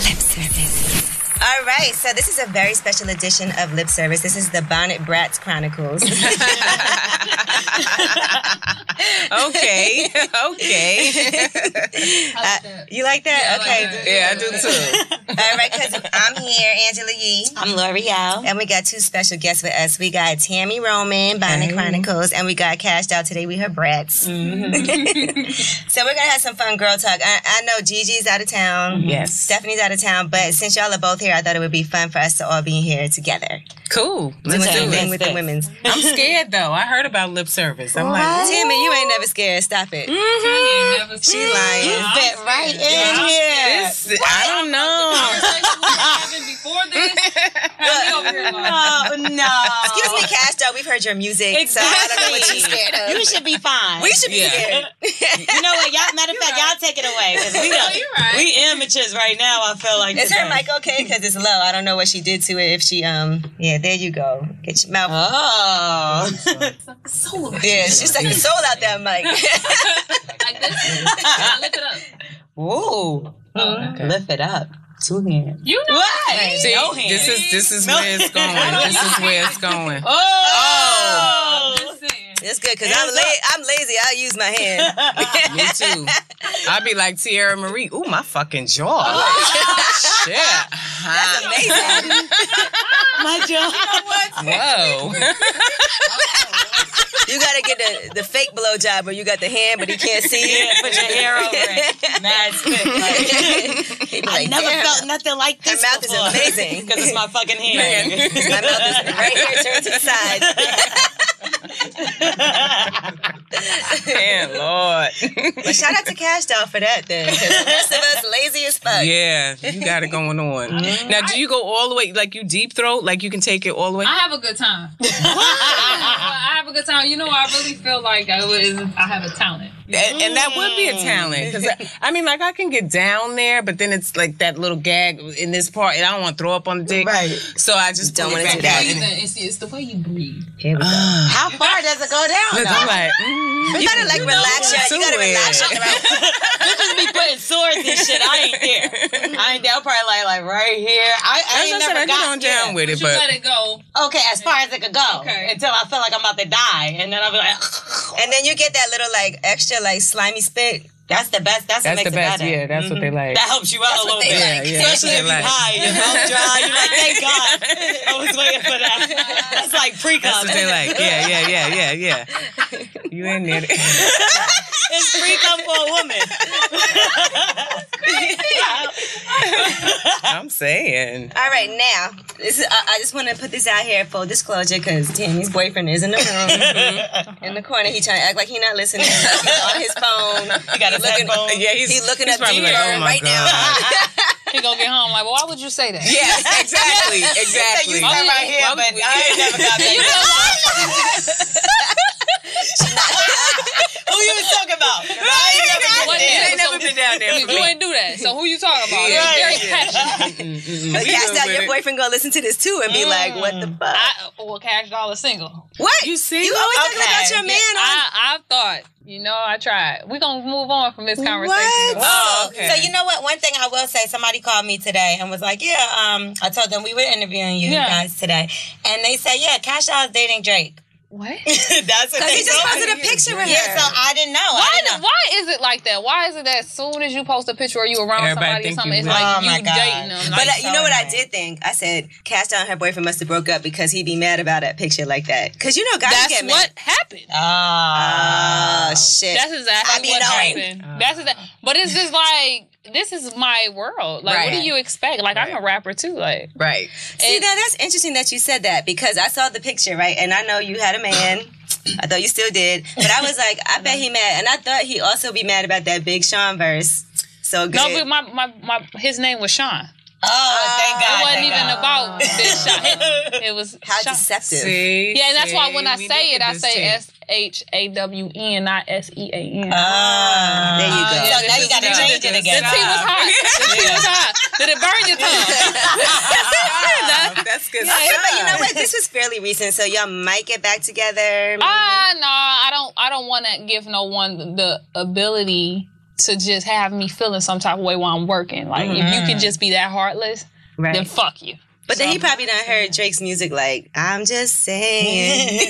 Lip Service. All right, so this is a very special edition of Lip Service. This is the Bonnet Brats Chronicles. Okay. You like that? Yeah, okay. I like that. Yeah, I do too. All right, because I'm here, Angela Yee. I'm L'Oreal. And we got two special guests with us. We got Tami Roman, Bonnet Chronicles, and we got Kash out today with her brats. Mm-hmm. So we're going to have some fun girl talk. I know Gigi's out of town. Yes. Stephanie's out of town, but since y'all are both here, I thought it would be fun for us to all be here together. Cool. Let's do it. it. With the women's. I'm scared though. I heard about lip service. I'm like, Tami, you ain't never scared. Stop it. Mm-hmm. She lying. You fit right in here. I don't know. Before this, No. Excuse me, Kash, though. We've heard your music, so I don't know what you're scared of. You should be fine. We should be scared. You know what? Y'all, matter of fact, y'all take it away. We amateurs right now, I feel like. Is her mic okay? Because it's low. I don't know what she did to it. If she, yeah, there you go. Get your mouth. Oh. Yeah, she's like the soul out that mic. Like this. Lift it up. Ooh. Okay. Lift it up. Two hands. You know what? See, No hands. this is where it's going. This is where it's going. It's good because I'm lazy. I'll use my hand. Me too. I'll be like Tierra Marie. Ooh, my fucking jaw. Shit. That's amazing. My jaw. Whoa. You gotta get the fake blowjob where you got the hand but he can't see it. Yeah, put your hair over it. Mad spit. I never felt nothing like this. Her mouth is amazing. Because it's my fucking hand. My mouth is right here, turned to the side. Man, Lord. But shout out to Kash doll for that then. Because the rest of us lazy as fuck. Yeah, you got it going on. Now, do you go all the way, like you deep throat, like you can take it all the way? I have a good time. I have a good time. You know, I really feel like I have a talent. And that would be a talent. Because, I mean, like, I can get down there, but then it's like that little gag in this part, and I don't want to throw up on the dick. Right. So I just don't want want to to do that. It's the way you breathe. Here we go. How far does it go down? Look, I'm like, You gotta like relax your, you gotta relax your throat. Bitches be putting swords and shit. I ain't there. I'll probably like right here. I ain't never got down with it, You but let it go. Okay, as far as it could go. Okay. Until I feel like I'm about to die. And then I'll be like, And then you get that little like extra like slimy spit. that's the best. That's what that's makes the it best. better. Yeah, that's what they like. That helps you out That's a what little they bit. like. Yeah, Especially if that's you're what high, your mouth dry. You're like, thank God. I was waiting for that. That's like pre-cum. That's what they like. Yeah. You in there. It's pre-cum for a woman. I'm saying. All right, now this is. I just want to put this out here, full disclosure, because Tammy's boyfriend is in the room, in the corner. He trying to act like he not listening. He's on his phone. He got his headphones. Yeah, He's looking up probably G-Bird like, oh my right now. He gonna get home like, well, why would you say that? Yes, exactly. You Exactly. stand right here, but I ain't never got that. Who you was talking about? I ain't never What- been there. ain't never been down there. You ain't do that. So who you talking about? Yeah, Very yeah. passionate. But We Cash good out, with your it. boyfriend gonna listen to this too and be like, "What the fuck? Well, Cash Doll is single. What? You see? You always talking Okay. about your man on." I thought, I tried. We're gonna move on from this conversation. What? Oh, okay. So you know what? One thing I will say, somebody called me today and was like, "Yeah, I told them we were interviewing you Yeah. guys today, and they said, yeah, Kash Doll is dating Drake." What? That's what Because they he just told posted me. a picture with Yeah, her. so I didn't know. Why is it like that? Why is it that as soon as you post a picture or you around Everybody somebody or think something, you it's will. like Oh, you my God. dating them? But Like, you know what I so did think? I said, Cash down her boyfriend must have broke up because he'd be mad about that picture like that. Because guys that's get what mad. happened. Oh, shit. That's exactly I be what knowing. happened. That's exactly. But it's just like, this is my world. Like, what do Right. you expect? Like, I'm a rapper too. Like, Right. See, now that's interesting that you said that because I saw the picture, right? And I know you had a man. I thought you still did. But I was like, I bet he mad. And I thought he'd also be mad about that Big Sean verse. So good. no, but his name was Sean. Oh, thank God. It wasn't thank even God. about Big Sean. It was How Sean. deceptive. See? Yeah, and that's why when I we say needed it, I this say tape. SHAWN, not SEAN. There you go. yeah. So now you got to change it The again. tea was hot. The tea was hot. Did it burn your tongue? That's good. Okay, but you know what? This was fairly recent, so y'all might get back together. No, I don't want to give no one the ability to just have me feeling some type of way while I'm working. Like, if you can just be that heartless, then fuck you. But then he probably done heard Drake's music like, I'm just saying.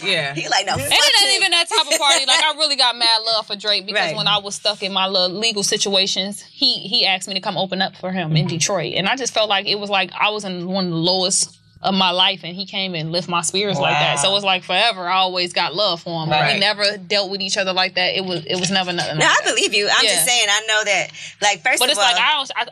Yeah. He like, no, fuck And it ain't you. even that type of party. Like, I really got mad love for Drake because when I was stuck in my little legal situations, he asked me to come open up for him in Detroit. And I just felt like it was like I was in one of the lowest of my life, and he came and lift my spirits like that. So it's like forever I always got love for him. Like, we never dealt with each other like that. It was never nothing. No, like I believe you. I'm just saying, I know that, like, first but of it's all, like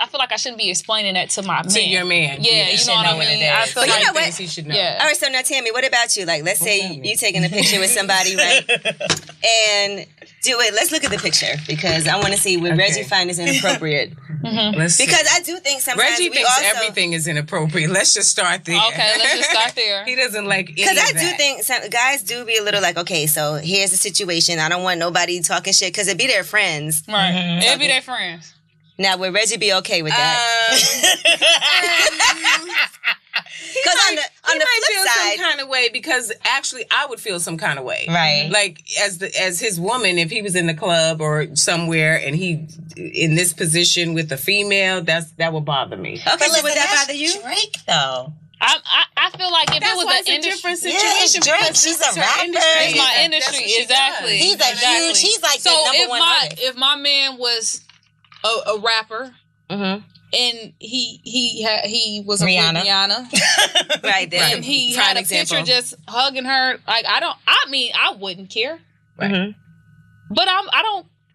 I feel like I shouldn't be explaining that to my man. To your man. Yeah, you know what I mean? I feel but like you know what? He should know. Yeah. All right, so now Tammy, what about you? Like, let's say you taking a picture with somebody, right? And do it. Let's look at the picture because I want to see would Reggie find this inappropriate. Let's see. Because I do think sometimes Reggie we thinks also, everything is inappropriate. Let's just start there. Okay, let's just start there. He doesn't like any because I of do that. think some guys do be a little like, okay, so here's the situation. I don't want nobody talking shit because it be their friends. Right. It'd be their friends. Now, would Reggie be okay with that? Because on the He might flip feel side, some kind of way because actually I would feel some kind of way. Right. Like as his woman, if he was in the club or somewhere and he in this position with a female, that would bother me. okay, so would that bother you? Drake, though. I feel like if That's it was why an it's a industry, different Yeah, situation. it's Drake. because She's it's a her rapper. industry. it's my That's industry, what she exactly. He's a huge. He's like So the number if one my artist. if my man was a rapper Mm-hmm. and he was Rihanna. with Rihanna Right there. and he Prime had a example. picture just hugging her, like I wouldn't care, Right. Mm-hmm. but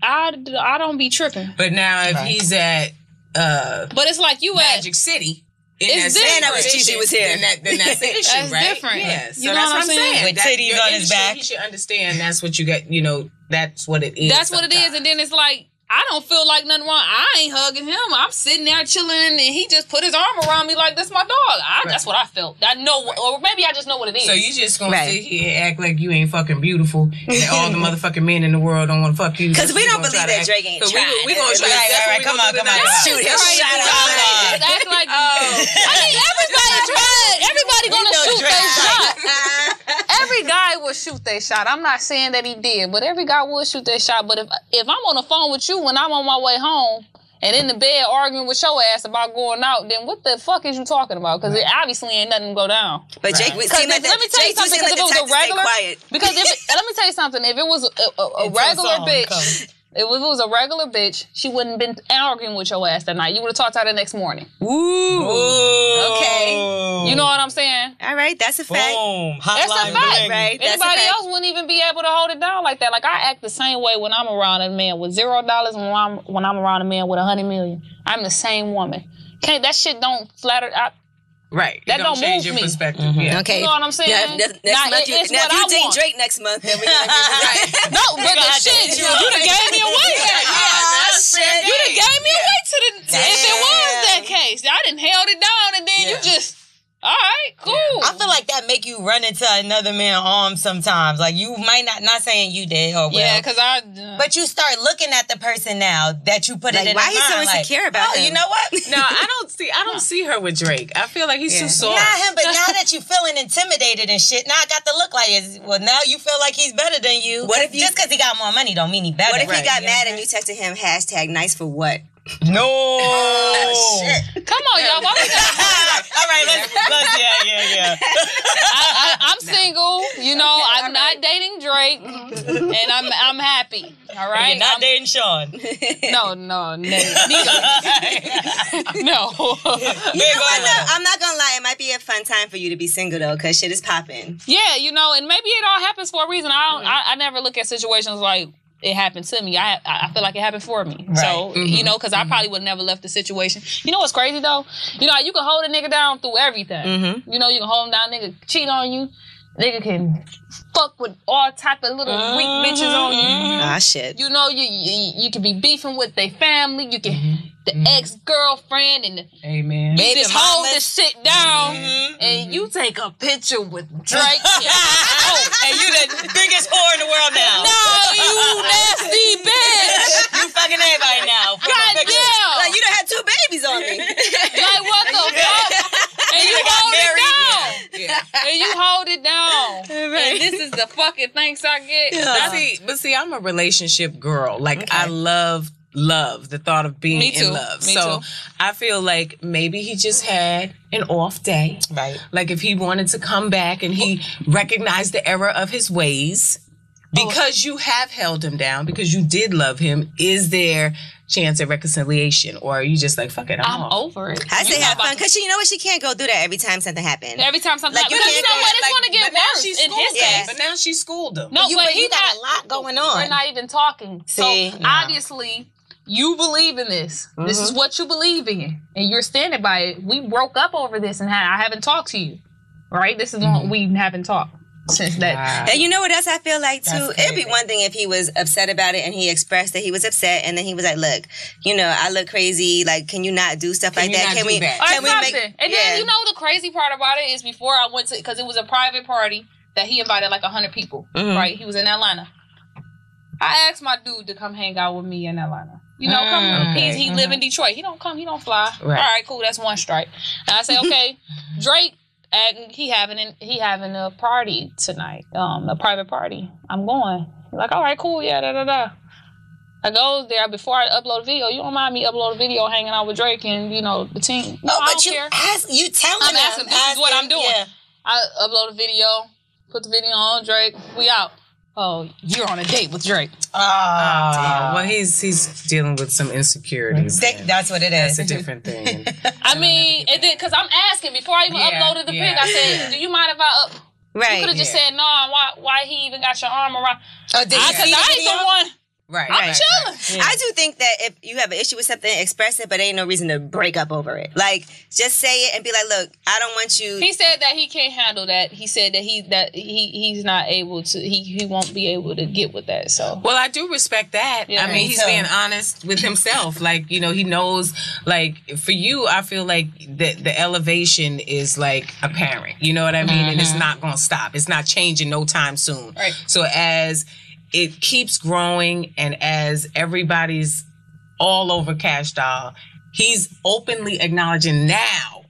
I don't be tripping. But now if Right. he's at But it's like you at Magic City. It's that different. same And I wish position, Gigi was here. Then that's an issue, That's right? different. Yeah. So You know that's what I'm I'm saying? saying. With That- titties your on his industry, back. He should understand that's what you get. You know, that's what it is. that's what it is, and then it's like I don't feel like nothing wrong. I ain't hugging him. I'm sitting there chilling, and he just put his arm around me like that's my dog. That's what I felt. I know, or maybe I just know what it is. So you just gonna Right. sit here and act like you ain't fucking beautiful, and all the motherfucking men in the world don't want to fuck you. Because we You don't gonna believe try to that act- Drake ain't So trying. we gonna try. Right, That's right, what we come gonna on, do come on. tonight. Shoot his Right, shot everybody out. just act like I mean, everybody tried. Everybody gonna shoot their shot. Every guy would shoot their shot. I'm not saying that he did, but every guy would shoot their shot. But if I'm on the phone with you when I'm on my way home and in the bed arguing with your ass about going out, then what the fuck is you talking about? Because it obviously ain't nothing to go down. But Jake would Because seem like let me tell you something. Like Because if it was a regular, quiet. because let me tell you something. If it was a regular bitch. If it was a regular bitch, she wouldn't have been arguing with your ass that night. You would have talked to her the next morning. Ooh. Okay. You know what I'm saying? All right, that's a fact. Boom. That's a Hotline fact. bling. Right. That's a Anybody fact. else wouldn't even be able to hold it down like that. Like I act the same way when I'm around a man with $0 and when I'm around a man with $100 million. I'm the same woman. That shit don't flatter. Right. That It don't don't change move your me. perspective. Mm-hmm. Yeah. Okay. You know what I'm saying? Next Now, month, it's now what if you I date want. Drake next month, then we're gonna get No, but the shit, you done gave me away. shit. You done gave me away to the. If it was that case, I done held it down and then you just. All right, cool. I feel like that make you run into another man's arms sometimes. Like you might not saying you did or well. Yeah, because I. But you start looking at the person now that you put Like, it in why their he so mind, like, insecure about oh, him? you know what? No, I don't see her with Drake. I feel like he's too soft. Not him, but now that you feeling intimidated and shit, now I got to look like now you feel like he's better than you. What if you- just because he got more money don't mean he better. What if he right? got You mad know and you texted him #nice for what? No. Shit. Come on, y'all. Why we gotta- All right, let's yeah. I'm single, you know. I'm not dating Drake, and I'm happy. All right. You're not dating Sean. No, neither. No. You know what, though? I'm not gonna lie. It might be a fun time for you to be single though, because shit is popping. Yeah, you know, and maybe it all happens for a reason. I never look at situations like it happened to me. I feel like it happened for me. Right. So, you know, because I probably would have never left the situation. You know what's crazy, though? You know, you can hold a nigga down through everything. You know, you can hold him down, nigga cheat on you. Nigga can fuck with all type of little weak bitches on you. Ah, shit. You know, you can be beefing with their family. You can the ex-girlfriend and Amen. you just hold mamas. the shit down and you take a picture with Drake. And you the biggest whore in the world now. No, you nasty bitch. You fucking everybody now. God damn. Like you done had 2 babies on me. Like, what the fuck? And you got hold it married. down. Yeah. And you hold it down. And this is the fucking thanks I get. Yeah. But see, I'm a relationship girl. Like, I love the thought of being in love. Me too. I feel like maybe he just had an off day. Right. Like, if he wanted to come back and he recognized the error of his ways, because you have held him down, because you did love him, is there chance of reconciliation? Or are you just like, fuck it, I'm off? over it. I say have fun, because you know what? She can't go through that every time something happens. Every time something happens. You Because you know can't what? It's like- going to get worse in his case. But now she schooled him. No, but you got a lot going on. We're not even talking. See? So obviously, you believe in this. This is what you believe in, and you're standing by it. We broke up over this, and I haven't talked to you. Right? This is long we haven't talked since that. And you know what else I feel like too? That's It'd be crazy. one thing if he was upset about it and he expressed that he was upset, and then he was like, "Look, you know, I look crazy. Like, can you not do stuff like you that? not Can do we? that? Can we something. make?" And then you know the crazy part about it is before I went to, because it was a private party that he invited like 100 people. Right? He was in Atlanta. I asked my dude to come hang out with me in Atlanta. You know, come. He live in Detroit. He don't come. He don't fly. Right. All right, cool. That's one strike. And I say, okay, Drake. He having a party tonight, a private party. I'm going. He's like, all right, cool, yeah, da da da. I go there before I upload a video. You don't mind me upload a video hanging out with Drake and the team? No, I don't care. You telling I'm him. asking. This is what I'm doing. Yeah. I upload a video, put the video on Drake. We out. Oh, you're on a date with Drake. Well, he's dealing with some insecurities. That's what it is. That's a different thing. I mean, and then because I'm asking before I even uploaded the pic, I said, "Do you mind if I up?" Right. You could have just said, "No, why he even got your arm around?" Oh, did you see the I ain't video? the one. Right. I'm chilling. I do think that if you have an issue with something, express it, but ain't no reason to break up over it. Like, just say it and be like, "Look, I don't want you." He said that he can't handle that. He said that he's not able to. He won't be able to get with that. So. Well, I do respect that. Yeah, I mean, me he's too. being honest with himself. Like, he knows, like, for you, I feel like the elevation is, like, apparent. You know what I mean? And it's not going to stop. It's not changing no time soon. Right. So as it keeps growing and as everybody's all over Cash Doll, he's openly acknowledging now,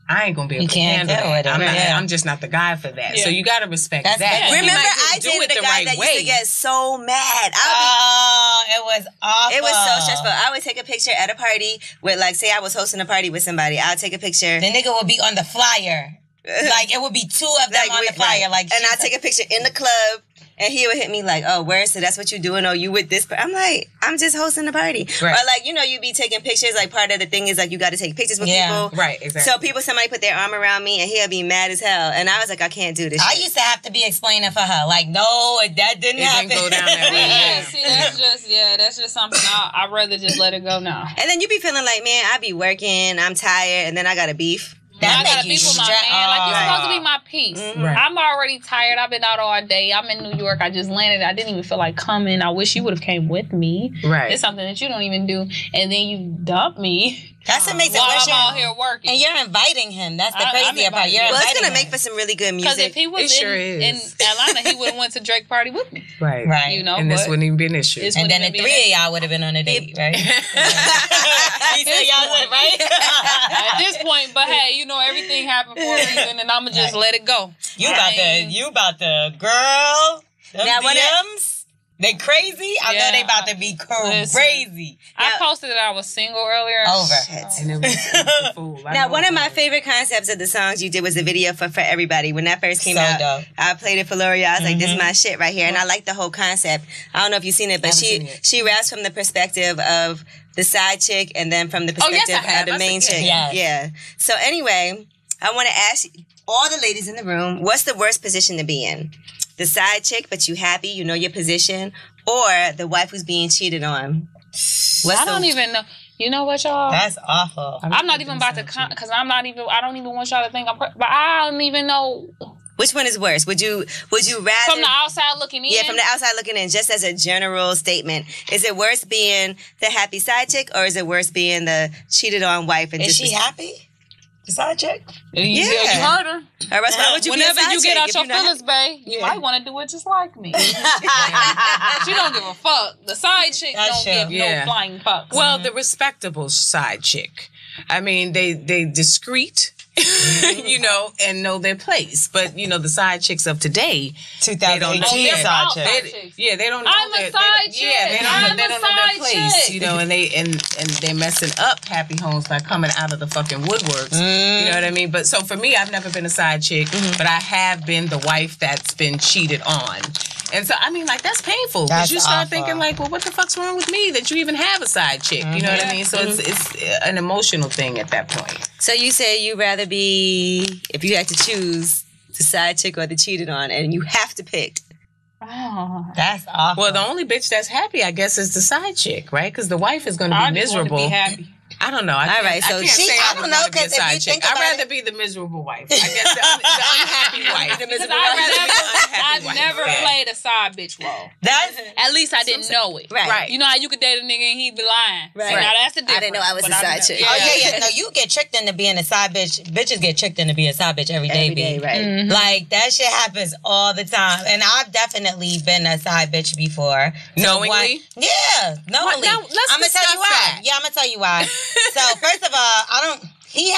I ain't gonna be able to handle that. I'm just not the guy for that. Yeah. So you gotta respect that. Remember, He might I just do dated it a the guy right that way. used to get so mad. It was awful. It was so stressful. I would take a picture at a party with, like, say I was hosting a party with somebody. I'll take a picture. The nigga would be on the flyer. Like, it would be two of them on the flyer. Like, and I'll take a picture in the club. And he would hit me like, "Oh, where? So that's what you're doing? Oh, you with this?" I'm like, "I'm just hosting a party." Right. Or like, you be taking pictures. Like, part of the thing is like you got to take pictures with people. Right, exactly. So somebody put their arm around me, and he'll be mad as hell. And I was like, I can't do this. I shit. used to have to be explaining for her. Like, no, that didn't happen. Didn't go down that way. Yeah, see, that's just something I'd rather just let it go now. And then you be feeling like, man, I be working, I'm tired, and then I got a beef. That I make gotta you be with my stress. man. Like, you're supposed to be my peace. Right. I'm already tired. I've been out all day. I'm in New York. I just landed. I didn't even feel like coming. I wish you would have came with me. Right. It's something that you don't even do. And then you dump me That's what makes it while worse. I'm out here working. And you're inviting him. That's the I'm crazy part. inviting You're him. Well, it's inviting gonna him. make for some really good Because music. if he was It sure in is. Atlanta, he would have went to Drake party with me. Right. Right. You know, And this but wouldn't even be an issue. it's- And then the wouldn't even three be of y'all would have been on a date, right? You said y'all said, right? at this point, but hey, everything happened for a reason, and I'ma just let it go. You about to, girl. Them Now, when DMs, they crazy. I know Yeah, they about to be listen. crazy. I posted that I was single earlier. Over. And it was the fool. I Now, know one of it my was. favorite concepts of the songs you did was the video for Everybody. When that first came So out, dope. I played it for L'Oreal. I was like, this is my shit right here. And I like the whole concept. I don't know if you've seen it, but haven't seen it. she raps from the perspective of the side chick and then from the Oh, yes, perspective I have. of the I main see- chick. yes. Yeah. So anyway, I want to ask all the ladies in the room, what's the worst position to be in? The side chick, but you happy, you know your position, or the wife who's being cheated on? I don't even know. You know what, y'all? That's awful. I'm not even about to because I don't even want y'all to think but I don't even know. Which one is worse? Would you rather From the outside looking in? Yeah, from the outside looking in, just as a general statement. Is it worse being the happy side chick, or is it worse being the cheated on wife? And Is she happy? The side chick? You Yeah. heard her. Or else why would you Whenever be a side you get chick out if your you're not- feelings, babe, you might want to do it just like me. She don't give a fuck. The side chick That's don't give true. Yeah. no flying fucks. Well, the respectable side chick. I mean, they discreet you know, and know their place. But, you know, the side chicks of today, 2018 side chicks. They don't know I'm a side chick. they don't know their place, you know, and they're messing up happy homes by coming out of the fucking woodworks. You know what I mean? But so for me, I've never been a side chick, but I have been the wife that's been cheated on. And so, I mean, like, that's painful. Because you start thinking, like, well, what the fuck's wrong with me that you even have a side chick? You know what I mean? So it's an emotional thing at that point. So you say you'd rather be, if you had to choose, the side chick or the cheated on, and you have to pick. Oh, that's awful. Well, the only bitch that's happy, I guess, is the side chick, right? Because the wife is going to be miserable. Be happy. I don't know. I don't know, because if you think I'd rather be the miserable wife. I guess the unhappy wife. I've never played a side bitch role. At least I didn't know it. Right. You know how you could date a nigga and he be lying. Right. Now that's the difference. I didn't know I was a side chick. Yeah. Oh yeah. No, you get tricked into being a side bitch. Bitches get tricked into being a side bitch every day, right? Like that shit happens all the time, and I've definitely been a side bitch before. Knowingly? Knowingly. Now, I'm gonna tell you why. that. Yeah, I'm gonna tell you why. So first of all, he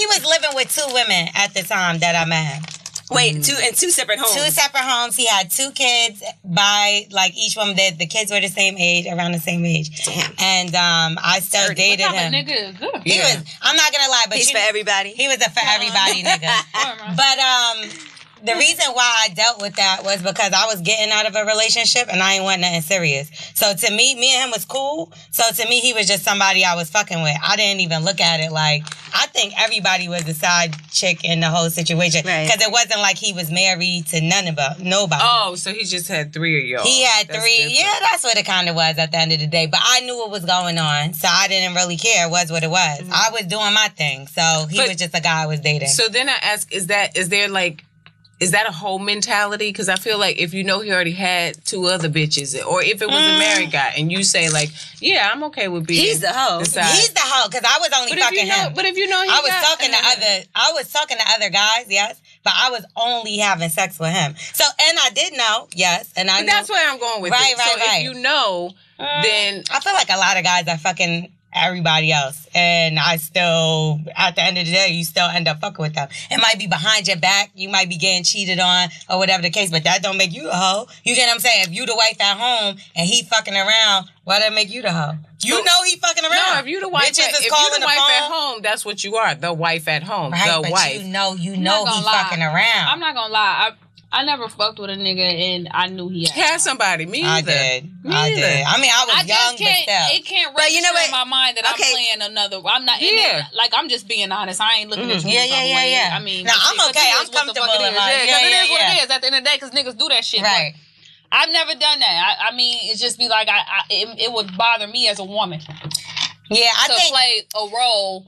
was living with 2 women at the time that I met him. Wait, in two separate homes. 2 separate homes. He had 2 kids by like each one. The kids were the same age, around the same age. Damn. And I still dated him. What type of nigga is good? He was. I'm not gonna lie, but He's for everybody. He was a for everybody nigga. But the reason why I dealt with that was because I was getting out of a relationship and I ain't want nothing serious. So to me and him was cool. So to me, he was just somebody I was fucking with. I didn't even look at it like, I think everybody was a side chick in the whole situation. Because it wasn't like he was married to nobody. Oh, so he just had 3 of y'all. He had 3. Different. Yeah, that's what it kind of was at the end of the day. But I knew what was going on. So I didn't really care. It was what it was. I was doing my thing. So he was just a guy I was dating. So then I ask, is that a whole mentality? Because I feel like if you know he already had 2 other bitches, or if it was a married guy, and you say like, yeah, I'm okay with being. He's the hoe. He's the hoe because I was only fucking him. But if you know, I was talking to other guys, yes, but I was only having sex with him. So, and I did know, yes, and I. But that's where I'm going with it. Right. If you know, then I feel like a lot of guys are fucking everybody else, and I still, at the end of the day, you still end up fucking with them. It might be behind your back, you might be getting cheated on or whatever the case, but that don't make you a hoe. You get what I'm saying? If you the wife at home and he fucking around, why that make you the hoe? You know he fucking around. No, if you the wife, at home, that's what you are. The wife at home, right, the wife. You know he fucking around. I'm not gonna lie. I never fucked with a nigga and I knew he had somebody. Me either. I did. I mean, I was young, but still. It can't register in my mind that I'm playing another. I'm not in it. Like, I'm just being honest. I ain't looking at you. Yeah. I mean, no, I'm okay. I'm comfortable in my because it is what it is at the end of the day, because niggas do that shit. Right. I've never done that. I mean, it's just be like, it would bother me as a woman. Yeah, I think. Play a role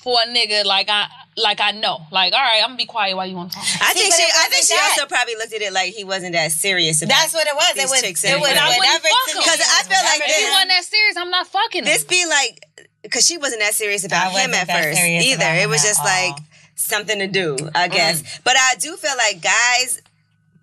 for a nigga like I know. Like, all right, I'm gonna be quiet while you want to talk. I think she also probably looked at it like he wasn't that serious about That's what it was. It was whatever. Because I feel like if he wasn't that serious, I'm not fucking him. This be like, because she wasn't that serious about him at first either. It was just like something to do, I guess. But I do feel like guys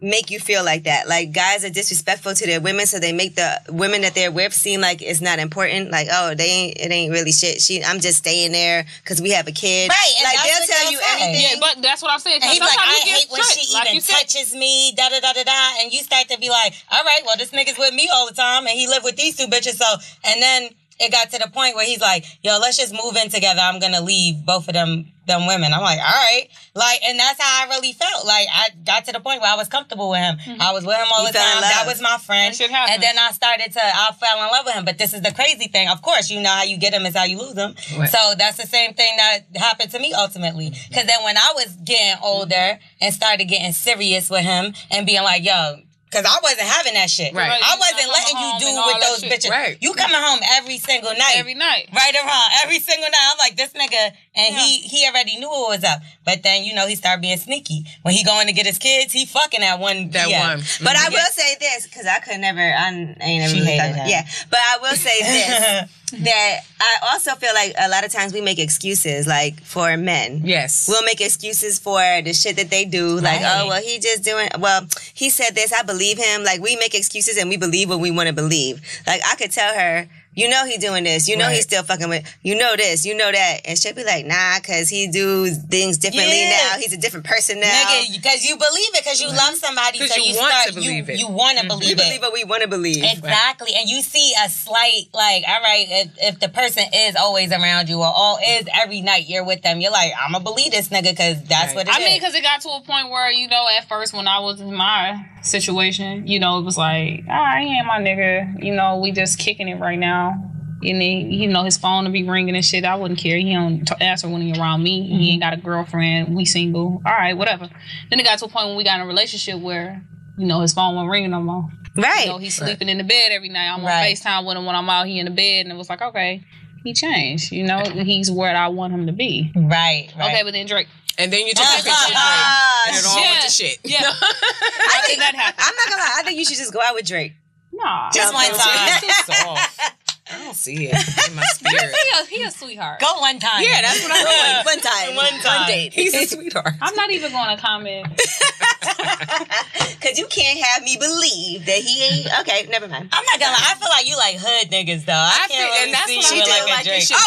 make you feel like that. Like, guys are disrespectful to their women, so they make the women that they're with seem like it's not important. Like, oh, it ain't really shit. I'm just staying there because we have a kid. Right. Like, they'll tell you anything. Yeah, but that's what I'm saying. And he's like, I hate when she like even touches me, da-da-da-da-da. And you start to be like, all right, well, this nigga's with me all the time, and he lived with these 2 bitches, so, and then it got to the point where he's like, yo, let's just move in together. I'm going to leave both of them women. I'm like, all right. Like, and that's how I really felt. Like, I got to the point where I was comfortable with him. I was with him all the time. That was my friend. And then I fell in love with him. But this is the crazy thing. Of course, you know how you get him is how you lose him. Right. So that's the same thing that happened to me ultimately. Because then when I was getting older and started getting serious with him and being like, yo, because I wasn't having that shit. Right. I wasn't letting you do with those bitches. Right. You coming home every single night. Every night. Right around. Every single night. I'm like, this nigga, and he already knew what was up. But then, you know, he started being sneaky. When he going to get his kids, he fucking at one. That one. But I will say this, because I ain't never really thought that. Yeah. But I will say this. That I also feel like a lot of times we make excuses, like, for men. Yes. We'll make excuses for the shit that they do. Like, oh, well, he said this, I believe him. Like, we make excuses and we believe what we want to believe. Like, I could tell her, You know he doing this. You know he's still fucking with. You know this. You know that. And she'll be like, nah, because he do things differently now. He's a different person now. Nigga, because you believe it, because you love somebody, so you want to believe it. You want to believe it. We believe what we want to believe. Exactly. And you see a slight, like, all right, if the person is always around you or is every night you're with them, you're like, I'm going to believe this nigga because that's what it is. I mean, because it got to a point where, you know, at first when I was in my situation, you know, it was like, all right, he ain't my nigga. You know, we just kicking it right now. And then, you know, his phone will be ringing and shit. I wouldn't care. He don't answer when he around me. He ain't got a girlfriend. We single. All right, whatever. Then it got to a point when we got in a relationship where, you know, his phone wasn't ringing no more. Right. You know, he's sleeping in the bed every night. I'm on FaceTime with him when I'm out. He in the bed. And it was like, okay, he changed. You know, he's where I want him to be. Right. Okay, but then Drake. And then you took a picture of Drake. And it all went to shit. Yeah. I think that happened. I'm not going to lie. I think you should just go out with Drake. Nah. Just one time. Too soft. I don't see it in my spirit. He a sweetheart. Go one time. Yeah, that's what I'm doing. One time. One date. He's a sweetheart. I'm not even going to comment. Because you can't have me believe that he ain't... Okay, never mind. I'm not gonna lie. I feel like you like hood niggas, though. I can't really and that's see what you I with feel like a Drake. Let's talk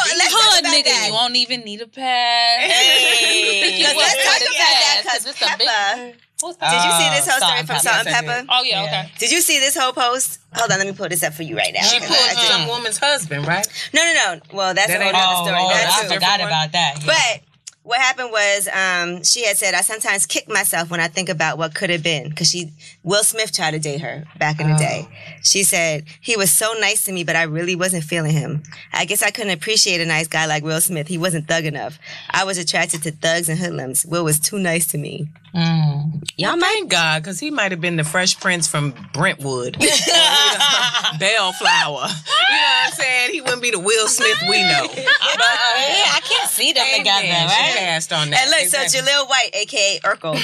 Hood about nigga, that. you won't even need a pass. Hey. Let's talk about that because it's a big... Peppa... Did you see this whole story from Salt and Pepper? Oh, yeah, okay. Did you see this whole post? Hold on, let me pull this up for you right now. She pulled some woman's husband, right? No. Well, that's a whole other story. I forgot about that. Yeah. But what happened was she had said, I sometimes kick myself when I think about what could have been. Because Will Smith tried to date her back in the day. She said, he was so nice to me, but I really wasn't feeling him. I guess I couldn't appreciate a nice guy like Will Smith. He wasn't thug enough. I was attracted to thugs and hoodlums. Will was too nice to me. Y'all thank God, because he might have been the Fresh Prince from Brentwood. Bellflower. You know what I'm saying? He wouldn't be the Will Smith we know. I can't see them together, right? She passed on that. And look, so Jaleel White, a.k.a. Urkel,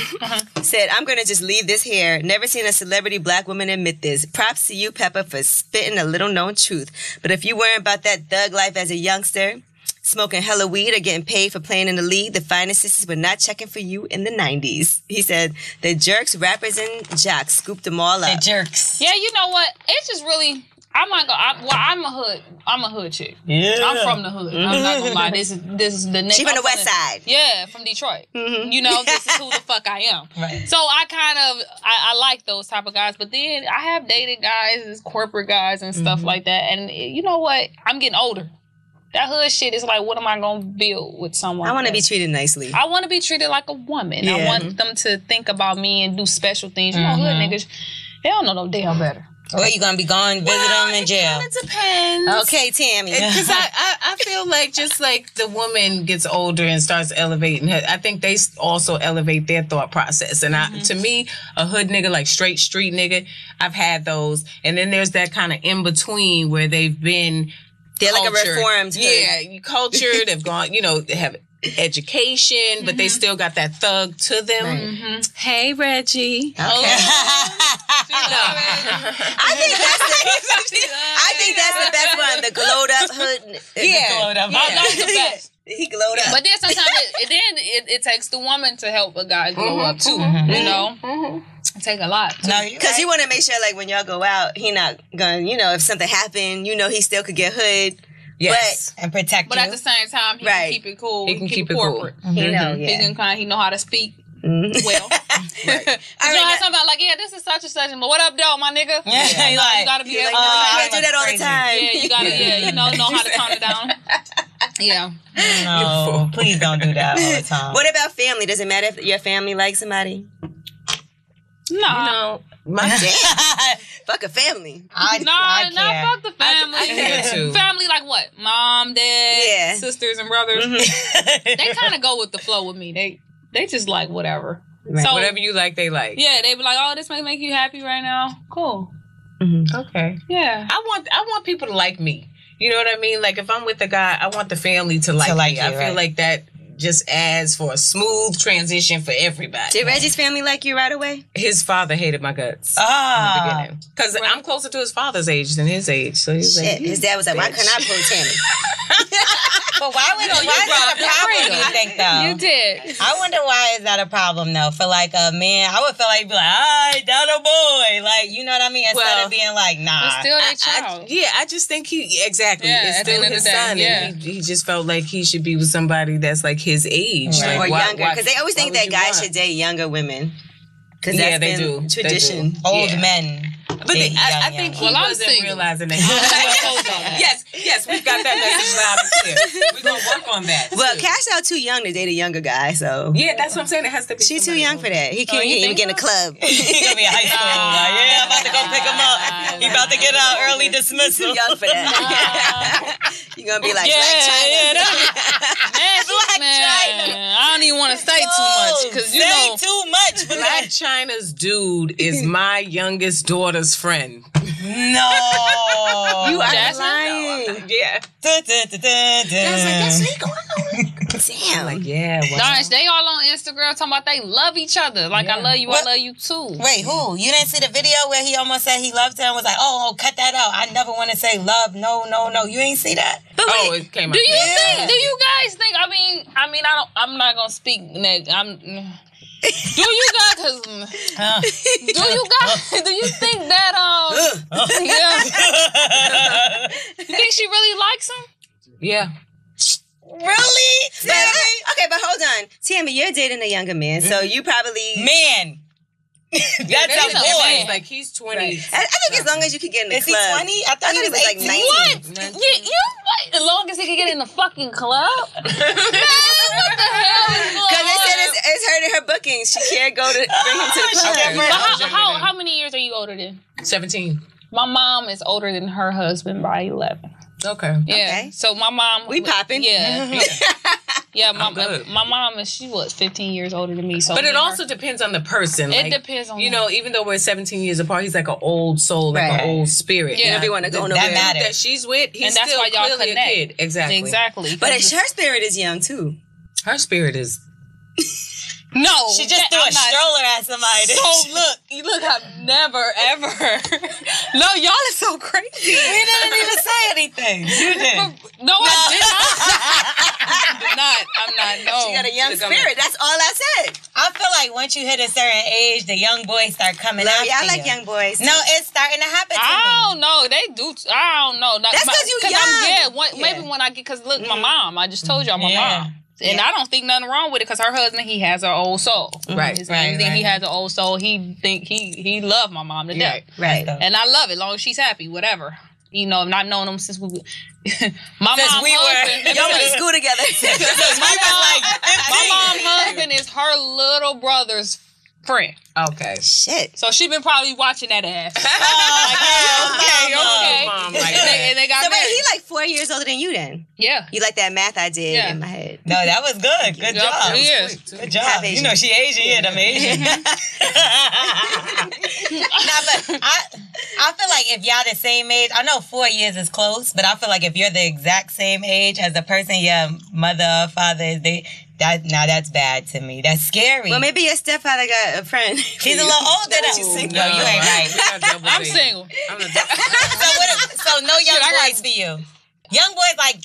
said, I'm going to just leave this here. Never seen a celebrity black woman admit this. Props to you, Peppa, for spitting a little-known truth. But if you weren't about that thug life as a youngster, smoking hella weed or getting paid for playing in the league, the finest sisters were not checking for you in the 90s. He said, the jerks, rappers, and jocks scooped them all up. The jerks. Yeah, you know what? It's just really... I'm a hood chick. Yeah. I'm from the hood. I'm not gonna lie. This is the next. She from the West Side. Yeah, from Detroit. Mm-hmm. You know, this is who the fuck I am. Right. So I like those type of guys. But then I have dated guys, corporate guys and stuff like that. And you know what? I'm getting older. That hood shit is like, what am I going to build with someone? I want to be treated nicely. I want to be treated like a woman. Yeah. I want them to think about me and do special things. You know, hood niggas, they don't know no damn better. Or you gonna be going visit them in jail? It depends. Okay, Tammy. Because I feel like just like the woman gets older and starts elevating her, I think they also elevate their thought process. And to me, a hood nigga, like straight street nigga, I've had those. And then there's that kind of in between where they've been they're cultured. Like a reformed hood. Yeah, cultured. They've gone, they have education, but they still got that thug to them. Right. Hey, Reggie. Okay. I think that's the best one. The glowed up hood. Glowed up. That's the best. He glowed up. But then sometimes it takes the woman to help a guy glow up too. You know, it take a lot. Because you want to make sure, like, when y'all go out, he not gonna, if something happened, he still could get hood. Yes, and protect but you. At the same time, he can keep it cool. He can keep it corporate. Cool. He know how to speak well. Right. You know how somebody like, this is such and such, but what up, though, my nigga? Yeah, you gotta be able to I do that all the time. Yeah, you gotta, know how to tone it down. Yeah. No, please don't do that all the time. What about family? Does it matter if your family likes somebody? No. My dad. Fuck a family. Not fuck the family. I too. Family like what? Mom, dad, sisters and brothers. They kind of go with the flow with me. They just like whatever. Right. So whatever you like, they like. Yeah, they be like, oh, this might make you happy right now. Cool. Okay. Yeah. I want people to like me. You know what I mean? Like if I'm with a guy, I want the family to like me. I feel like that just adds for a smooth transition for everybody. Did Reggie's family like you right away? His father hated my guts in the beginning. Because I'm closer to his father's age than his age. So he was like, his dad was like, why couldn't I pull Tami? But why is that a problem, you think, though? You did. I wonder why is that a problem, though? For like a man, I would feel like, be like, all right, that a boy. Like, you know what I mean? Instead of being like, nah. It's still their child. I just think exactly. Yeah, it's at the still end of his the day, son. yeah. And he just felt like he should be with somebody that's like his age. Right. Like, Or younger. Because they always think that guys should date younger women. Because that's they been do. tradition. They do. Old men. But I think he wasn't realizing that. Yes, we've got that message loud and clear. We're going to work on that. Well, Kash out too young to date a younger guy, so. Yeah, that's what I'm saying. It has to be. She's too young for that. He can't even get in a club. He's going to be in high school. Like, I'm about to go pick him up. He about to get out early dismissal. Too young for that. You're going to be like, Black China. Black China. I don't even want to say too much. Because you know. too much. Black China's dude is my youngest daughter's friend. No. You are Jasmine? lying. Yeah. I was like, that's legal. Damn. Like, yeah. Wow. Darn, they all on Instagram talking about they love each other. Like, I love you, I love you too. Wait, who? You didn't see the video where he almost said he loved her and was like, oh, cut that out. I never want to say love. No. You ain't see that? But wait, it came out. Do you guys think, I'm not going to speak, do you guys, do you think that, you think she really likes him? Yeah. Really? okay, but hold on. Tami, you're dating a younger man, so you probably... Man. That's a boy. Like, he's 20. Right. I think as long as you could get in the Is club. he 20? I thought he was like 18. 19. What? What? As long as he can get in the fucking club? Man, what the hell is going Because they said on? it's hurting her bookings. She can't go to bring him to the club. But how many years are you older than? 17. My mom is older than her husband by 11. Okay. Yeah. Okay. So my mom... We popping. Yeah. Yeah, my mom is, she was 15 years older than me. So but it also depends on the person. It like, depends on even though we're 17 years apart, he's like an old soul, like an old spirit. Yeah. If you want to go that nowhere. matters. That she's with, he's and that's still why y'all clearly connect. a kid. Exactly. But her spirit is young, too. Her spirit is... No. She just threw a stroller at somebody. So look, I've never, ever. No, y'all are so crazy. We didn't even say anything. You did. No, I did not. I'm not. No. She got a young spirit. That's all I said. I feel like once you hit a certain age, the young boys start coming after I like you. young boys. No, it's starting to happen to me. I don't know. They do. I don't know. That's because you young. Maybe when I get, because look, my mom. I just told y'all my mom. And Yeah. I don't think nothing wrong with it because her husband, he has an old soul. Right. He has an old soul. He think he loved my mom to death. Right. And I love it, as long as she's happy, whatever. You know, I've not known him since we Y'all went to school together. My mom husband is her little brother's friend. Okay. Shit. So she been probably watching that ass. Okay. Mom, like And they got So wait, married. he like 4 years older than you then? Yeah. You like that math I did in my head. No, that was good. Good job. He is. Good job. You know she Asian. Yeah, I'm Asian. But I feel like if y'all the same age, I know 4 years is close, but I feel like if you're the exact same age as the person your mother or father is, that's bad to me. That's scary. Well, maybe your stepfather got a friend. He's a little older than you. No, you ain't right. I'm single. So no young boys for you. Young boys like.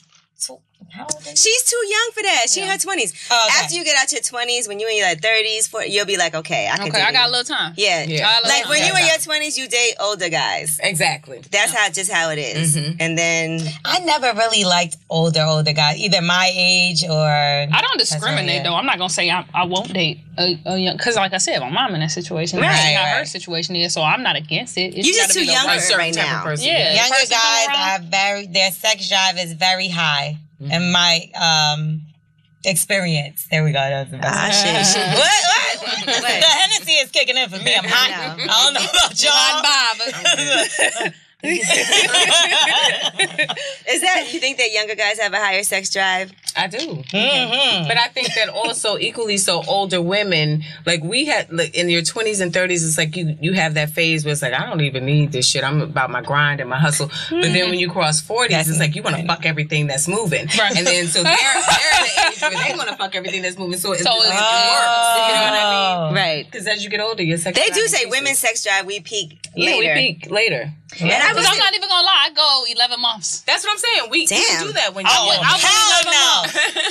How old are you? She's too young for that. She in her 20s. Oh, okay. After you get out your 20s, when you're in your 30s, 40s, you'll be like, okay, I can Okay, date I got a you. little time. Yeah. Like when you in your 20s, you date older guys. Exactly. That's just how it is. Mm-hmm. And then I never really liked older guys, either my age or. I don't discriminate though. I'm not gonna say I won't date a young, because like I said, my mom in that situation. Right, I see how her right. situation is, so I'm not against it. It's you're just gotta too be the young right for it right now. Yeah. Younger person come guys around. are their sex drive is very high. In my experience. There we go. That was the best. shit. What? The Hennessy is kicking in for me. I'm hot. I don't know about y'all. Is that, you think that younger guys have a higher sex drive? I do. Mm-hmm. But I think that also equally so older women, like we had, like in your 20s and 30s, it's like you have that phase where it's like, I don't even need this shit. I'm about my grind and my hustle. But then when you cross 40s, it's like you want to fuck everything that's moving. Right. And then so they're at the age where they want to fuck everything that's moving. So it works. You know what I mean? Right. Because as you get older, your sex They drive do say increases. women's sex drive, we peak Yeah, later. we peak later. And I'm not even gonna lie, I go 11 months. That's what I'm saying. We do that when you hell no.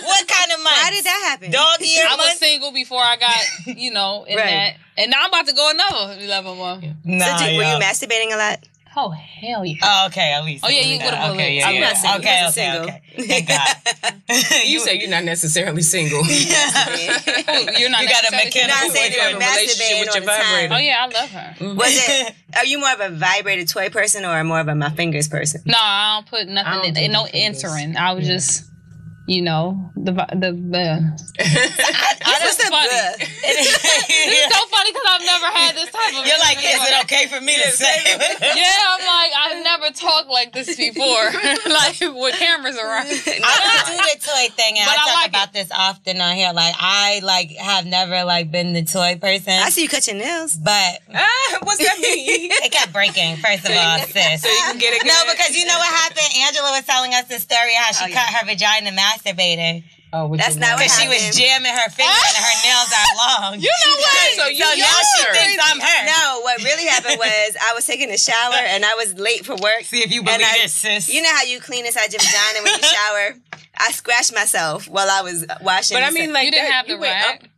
What kind of months? Why did that happen? Dog year I was months? single before I got, in that. And now I'm about to go another 11 months. Nah, were you masturbating a lot? Oh, hell yeah. Oh, okay, at least. Oh, yeah, you would have okay, I'm not single. Okay. Thank God. You say you're not necessarily single. You're not You got a mechanical Not saying you were masturbating with all your the time. vibrator. Oh, yeah, I love her. Was it? Are you more of a vibrated toy person or more of a my fingers person? No, I don't put nothing in, no entering. I was just, the What's the funny. good? It's so funny because I've never had this type of. You're like, is it okay for me to say? Yeah, I'm like, I've never talked like this before, like with cameras around. I don't do the toy thing, and But I I talk like about this often on here. Like, I have never been the toy person. I see you cut your nails. But What's that mean? it kept breaking, first of all, sis. So you can get it. No, because you know what happened? Angela was telling us the story how she cut her vagina masturbating. Oh, that's not what Because she was happened. jamming her finger and her nails are long. You know what? So now she thinks I'm her. No, what really happened was I was taking a shower and I was late for work. See if you believe this, sis. You know how you clean inside your vagina when you shower? I scratched myself while I was washing. But I mean, like, You didn't have the rag?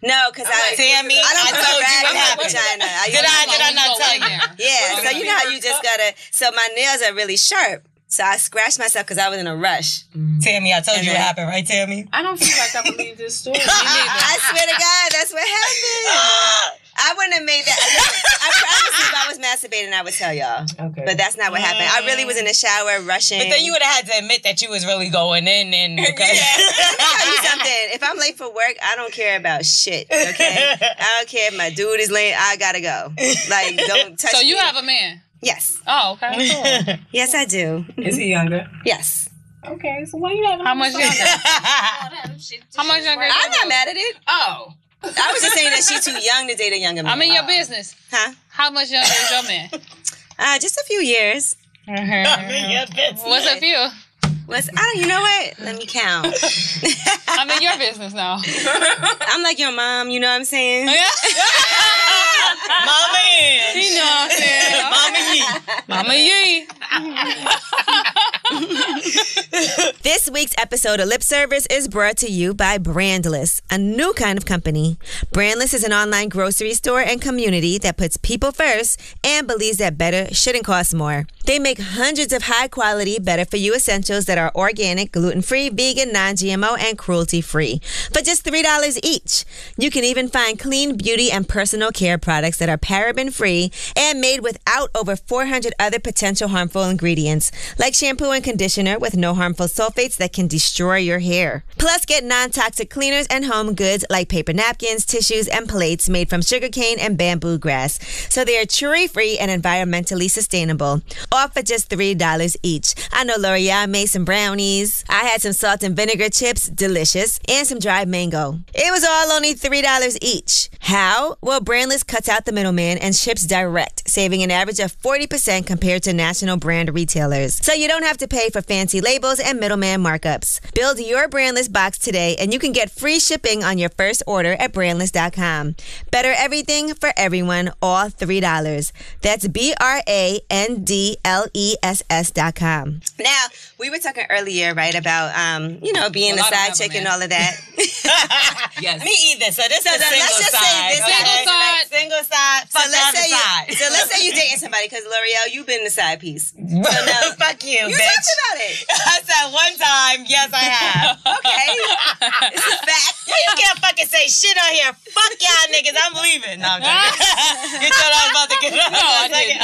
No, because Tammy, I don't I put told you rags what in my happened. vagina. Did I not tell you? Yeah, so you know how you just gotta. So my nails are really sharp. So I scratched myself because I was in a rush. Tammy, I told you what happened, right, Tammy? I don't feel like I believe this story. I swear to God, that's what happened. I wouldn't have made that. I promise you, if I was masturbating, I would tell y'all. Okay. But that's not what happened. I really was in the shower rushing. But then you would have had to admit that you was really going in and okay. Let me tell you something. If I'm late for work, I don't care about shit. Okay. I don't care if my dude is late. I gotta go. Like, don't touch me. So you have a man? Yes. Oh, okay. Cool. Yes, I do. Is he younger? Yes. Okay, so why you having How much younger? How much younger? I'm not mad at it. Oh. I was just saying that she's too young to date a younger man. I'm in your business. Huh? How much younger is your man? Just a few years. I'm in your business. What's a few? You know what? Let me count. I'm in your business now. I'm like your mom, you know what I'm saying? Mama in. You know what I'm saying? Mama Yee. This week's episode of Lip Service is brought to you by Brandless, a new kind of company. Brandless is an online grocery store and community that puts people first and believes that better shouldn't cost more. They make hundreds of high-quality, better-for-you essentials that are organic, gluten-free, vegan, non-GMO, and cruelty-free for just $3 each. You can even find clean beauty and personal care products that are paraben-free and made without over 400 other potential harmful ingredients, like shampoo and conditioner with no harmful sulfates that can destroy your hair. Plus, get non-toxic cleaners and home goods like paper napkins, tissues, and plates made from sugarcane and bamboo grass, so they are tree-free and environmentally sustainable. All for just $3 each. I know L'Oreal made some brownies. I had some salt and vinegar chips, delicious, and some dried mango. It was all only $3 each. How? Well, Brandless cuts out the middleman and ships direct, saving an average of 40% compared to national brand retailers. So you don't have to pay for fancy labels and middleman markups. Build your Brandless box today and you can get free shipping on your first order at Brandless.com. Better everything for everyone, all $3. That's BRANDLESS.com. Now, we were talking earlier, right, about, being a side chick and all of that. Yes. Me either. So this is let's just say this single side. So let's say you're dating somebody, because L'Oreal, you've been the side piece. So now, fuck you, you bitch. talked about it. I said one time, yes, I have. Okay. It's a fact. You can't fucking say shit on here. Fuck y'all niggas. I'm leaving. No, I'm joking. You thought I was about to get up. No, I didn't.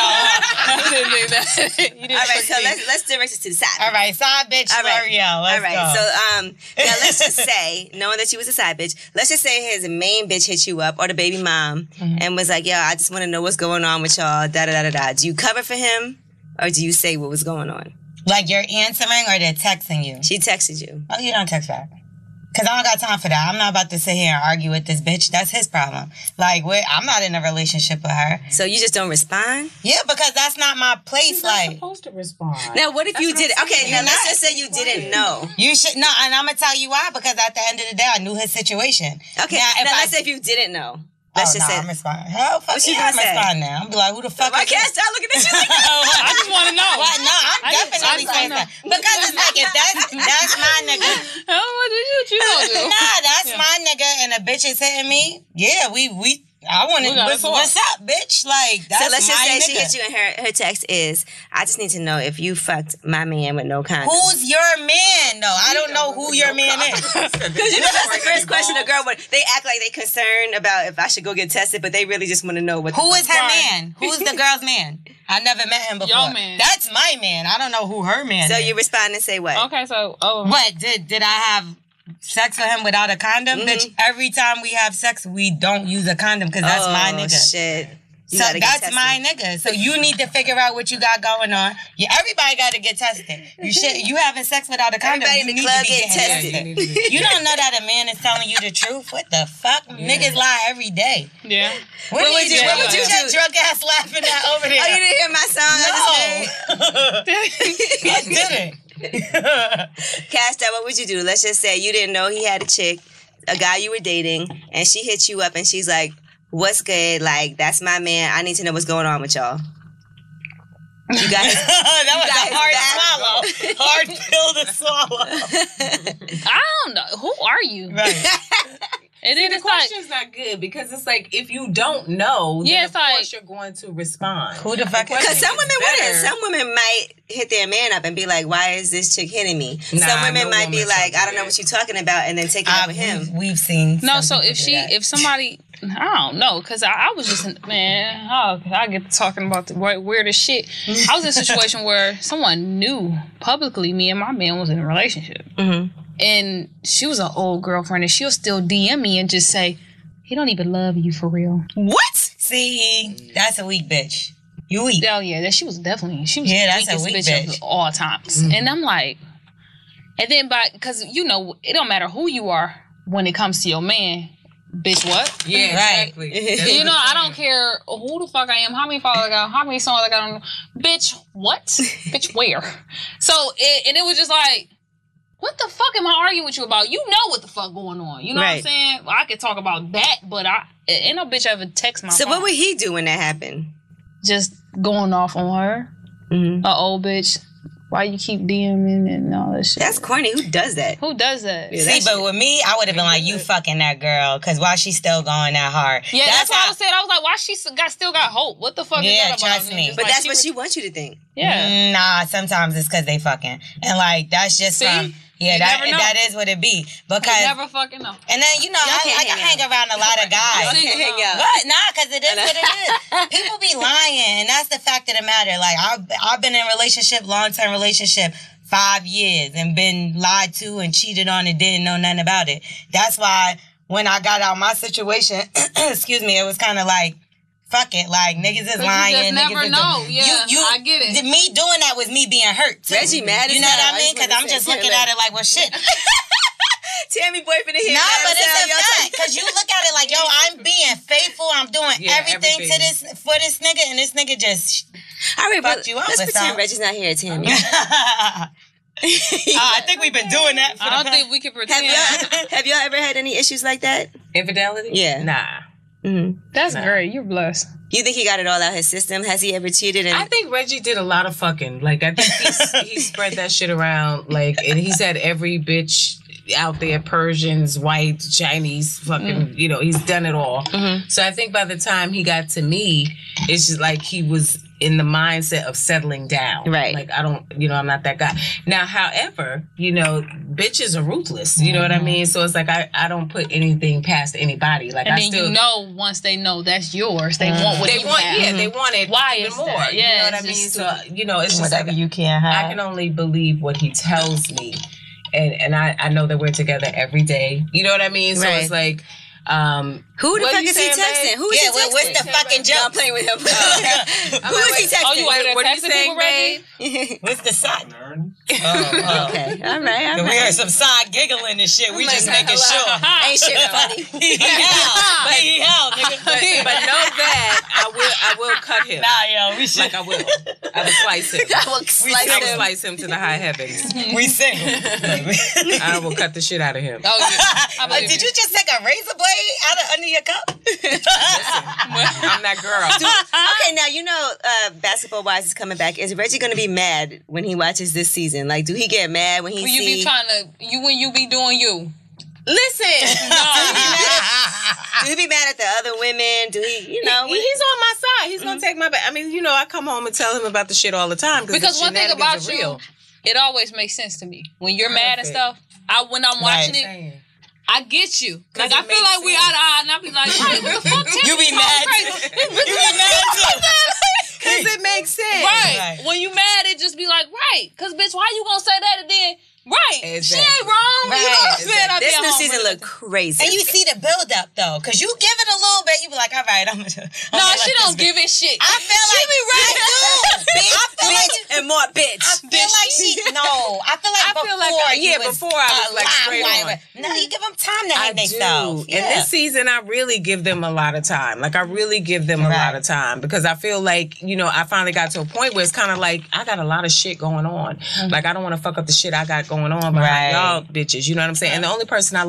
You didn't do that. You didn't. All right, so let's direct it to the side. All right, side bitch L'Oreal. Let's go. So now let's just say, knowing that she was a side bitch, let's just say his main bitch hit you up, or the baby mom, and was like, yo, I just want to know what's going on with y'all, da-da-da-da-da. Do you cover for him, or do you say what was going on? Like, you're answering or they're texting you? She texted you. Oh, you don't text back. Because I don't got time for that. I'm not about to sit here and argue with this bitch. That's his problem. Like, I'm not in a relationship with her. So you just don't respond? Yeah, because that's not my place. You're not supposed to respond. Now, what if you did? Okay, now let's just say you didn't know. You should no, and I'm gonna tell you why. Because at the end of the day, I knew his situation. Okay, now let's say if you didn't know. Let's just say I'm responding. Hell, fuck yeah, I'm responding now. I'm be like, who the fuck? Why can't start looking at you like that? I just want to know. What? No, I'm definitely saying that because it's like if that's my nigga. What you gonna do? Nah, that's my nigga, and a bitch is hitting me. Yeah, I want to. What's up, bitch? Like, that's my nigga. So let's just say she hit you, and her text is, "I just need to know if you fucked my man with no condom." Who's your man, though? I don't know who your man is. Because that's the first question a girl would. They act like they concerned about if I should go get tested, but they really just want to know what. Who is her man? Who's the girl's man? I never met him before. Your man. That's my man. I don't know who her man is. So you respond and say what? Okay, so what did I have sex with him without a condom? Bitch, every time we have sex, we don't use a condom because that's my nigga. Shit. So that's my nigga. So you need to figure out what you got going on. Yeah, everybody got to get tested. You having sex without a condom. Everybody in the club get tested. You don't know that a man is telling you the truth? What the fuck? Yeah. Niggas lie every day. Yeah. What would you do? That drunk ass laughing at over there. Oh, you didn't hear my song? No. I didn't. Cash, what would you do? Let's just say you didn't know he had a chick, a guy you were dating, and she hit you up and she's like, "What's good? Like, that's my man. I need to know what's going on with y'all." You got his, that was a hard swallow. Hard pill to swallow. I don't know. Who are you? Right. And then the question's not good because it's like if you don't know, then of course you're going to respond. Who the fuck? Because some women might hit their man up and be like, "Why is this chick hitting me?" Some women might be like, "I don't know what you're talking about," and then take it up with him. We've seen. No, so if somebody, I don't know, because I was just I get to talking about the weirdest shit. I was in a situation where someone knew publicly me and my man was in a relationship. Mm-hmm. And she was an old girlfriend, and she'll still DM me and just say, "He don't even love you for real." What? See, that's a weak bitch. You weak. Oh yeah, that's a weak that's weakest a weak bitch of all times. Mm-hmm. And I'm like, and then because it don't matter who you are when it comes to your man. Bitch, what? Yeah, exactly. I don't care who the fuck I am, how many followers I got, how many songs I got on. Bitch, what? Bitch, where? So it was just like, what the fuck am I arguing with you about? You know what the fuck going on. You know what I'm saying? Well, I could talk about that, but ain't no bitch ever text my phone. So what would he do when that happened? Just going off on her. Mm-hmm. A old bitch. Why you keep DMing and all that shit? That's corny. Who does that? Who does that? Yeah, but with me, I would have been like, you fucking that girl, because why she still going that hard? Yeah, that's what I was saying. I was like, why she still got hope? What the fuck is that about? Trust me. But that's what she wants you to think. Yeah. Nah, sometimes it's because they fucking. And like, that's just from... Yeah, that is what it be. Because you never fucking know. And then, I hang around a lot of guys. What? Nah, because it is what it is. People be lying, and that's the fact of the matter. Like, I've been in a relationship, long-term relationship, 5 years, and been lied to and cheated on and didn't know nothing about it. That's why when I got out my situation, excuse me, it was kind of like, fuck it, like niggas is lying. You just never know. I get it. Me doing that was me being hurt too. Reggie mad as you know what I mean? Because I'm just looking at it like, well, shit. Tammy boyfriend in here. Nah, but it's a fact. Because you look at it like, yo, I'm being faithful. I'm doing everything for this nigga, and this nigga just fucked you up. Let's pretend Reggie's not here, Tammy. I think we've been doing that. I don't think we can pretend. Have y'all ever had any issues like that? Infidelity? Yeah. Nah. Mm-hmm. That's great. You're blessed. You think he got it all out his system? Has he ever cheated? I think Reggie did a lot of fucking. Like, I think he spread that shit around. Like, and he's had every bitch out there, Persians, white, Chinese, fucking, he's done it all. Mm-hmm. So I think by the time he got to me, it's just like he was in the mindset of settling down. Right. Like, I don't, I'm not that guy. Now, however, bitches are ruthless. You know what I mean? So it's like, I don't put anything past anybody. Like, and then once they know that's yours, they want what you have. Yeah, they want it. Why even is more? That? Yeah, you know what I mean? So, it's just whatever like, you can't have. I can only believe what he tells me. And I know that we're together every day. You know what I mean? So it's like, Who the fuck is he texting? Who is he texting? What's the fucking joke? I'm playing with him. Who is he texting? Oh, you over there what are you texting saying, people, Reggie? What's the side? Okay, all right. We heard some side giggling and shit. We just making sure. Ain't shit funny. He hell, nigga. But know that I will cut him. Nah, yo, we should. Like I will slice him. I will slice him to the high heavens. We single. I will cut the shit out of him. Oh, yeah. Did you just take a razor blade out of under your cup? I'm that girl. Okay, now you know Basketball Wives is coming back. Is Reggie going to be mad when he watches this season? Like, do he get mad when he When you be trying to, when you be doing you. Listen. Do he be mad at the other women? Do he, he's on my side. He's going to take my back. I mean, I come home and tell him about the shit all the time. Because one thing about you, it always makes sense to me. When you're mad and stuff, when I'm watching it, I get you. Like, I feel like we out of eye, and I be like, hey, what the fuck? You be mad too. You be mad too. Because it makes sense. Right. When you mad, it just be like, right. Because, bitch, why you gonna say that and then... Right. Exactly. She ain't wrong. Right. You know what I'm saying? This new season look crazy. And you see the build up though, because you give it a little bit, you be like, all right, I'm gonna. No, she don't give it shit. I feel like be ready. I feel like and more bitch. I feel like she. No, I feel like before I was like straight on. No, you give them time to hang I themselves. do. And this season, I really give them a lot of time. Like, I really give them a lot of time because I feel like, I finally got to a point where it's kind of like, I got a lot of shit going on. Like, I don't want to fuck up the shit I got going on behind y'all bitches. You know what I'm saying? And the only person I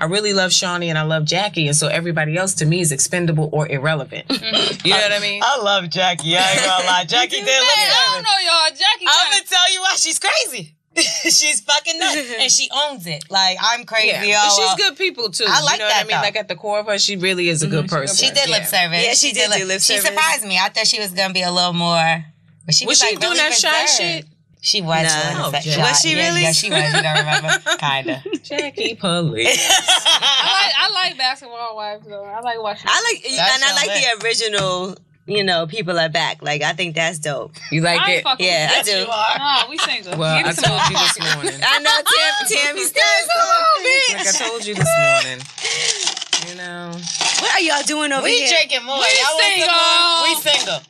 really love Shawnee and I love Jackie. And so everybody else to me is expendable or irrelevant. You know what I mean? I love Jackie. I ain't gonna lie. Jackie did look I don't know, y'all. Jackie. I'm gonna tell you why she's crazy. She's fucking nuts, and she owns it. Like, I'm crazy, But she's good people too. I like you know that, what I mean? Like, at the core of her, she really is a good person. She did lip service. Yeah, she did do lip service. She surprised me. I thought she was gonna be a little more. But she was she like doing really that shy shit? She was doing that shit. Was she really? Yeah, she was. You don't remember? Kinda. Jackie Police. I like Basketball Wives though. I like watching. I like the original. People are back. Like, I think that's dope. You like it? Yeah, I do. No, we single. Well, I told you this morning. I know, Tammy's still Like I told you this morning. What are y'all doing over here? We drinking more. We y'all single. We single.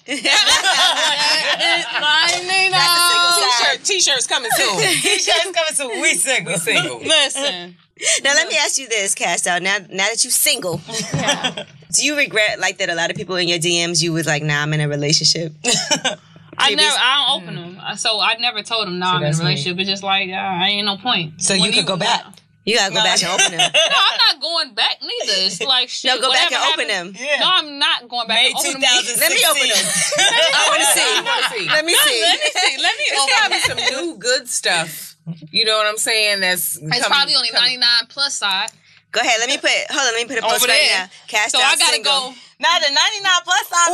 T-shirts coming soon. T-shirts coming soon. We single. Listen. Now let me ask you this, Cash Out. Now that you single, do you regret like that? A lot of people in your DMs, you was like, "Nah, I'm in a relationship." I don't open them, so I never told them, "Nah, I'm in a relationship." It's just like, I ain't no point. So you could go back. You gotta go back and open them. No, I'm not going back neither. It's like shit. No, go back and open them. Yeah. No, I'm not going back and open them. Let me open them. I want to see. Let me see. Let me There's open gotta them. be some new good stuff. You know what I'm saying? It's probably on the 99 plus side. Go ahead. Let me put a post Over right there. now. Cash So Out I gotta single. go. Now the 99 plus side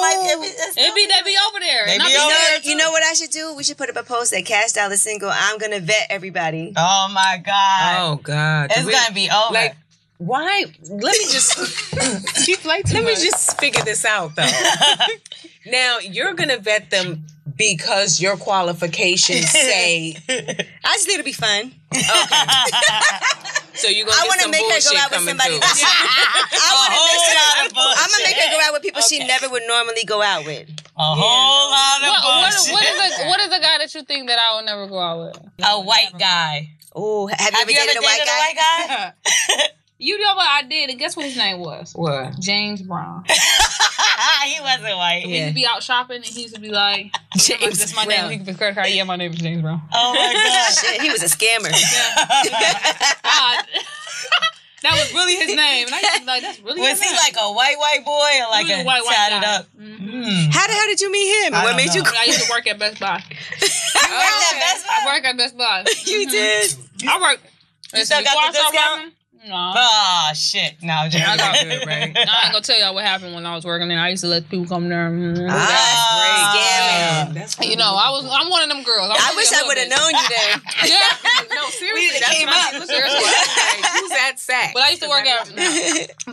They be over there. They And I be over there. You know what I should do? We should put up a post that Cash Out is single. I'm gonna vet everybody. Oh my God. Oh God. It's gonna be over. Like, why? Let me just. Let me just figure this out though. Now you're gonna vet them because your qualifications say. I just need to be fun. Okay. So you're gonna. I want to make her go out with somebody. I'm gonna make her go out with people she never would normally go out with. A whole lot of bullshit. What is the guy that you think that I would never go out with? A white guy. Oh, have you ever dated a white guy? You know what I did, and guess what his name was? What? James Brown. He wasn't white. He used to be out shopping, and he used to be like, James "That's my name." He could credit card. Yeah, my name is James Brown. Oh my God. Shit, he was a scammer. That was really his name, and I used to be like, "That's really." Was his he name. like a white boy or like a white tatted guy. up? How the hell did you meet him? What made you? I used to work at Best Buy. I work at Best Buy. You did. I work. You still got the discount? No. Oh shit! No, I ain't gonna tell y'all what happened when I was working there. I used to let people come there. That's great. You know, I'm one of them girls. I wish I would have known you then. Yeah. No, seriously, came up. Who's that sack? But I used to work at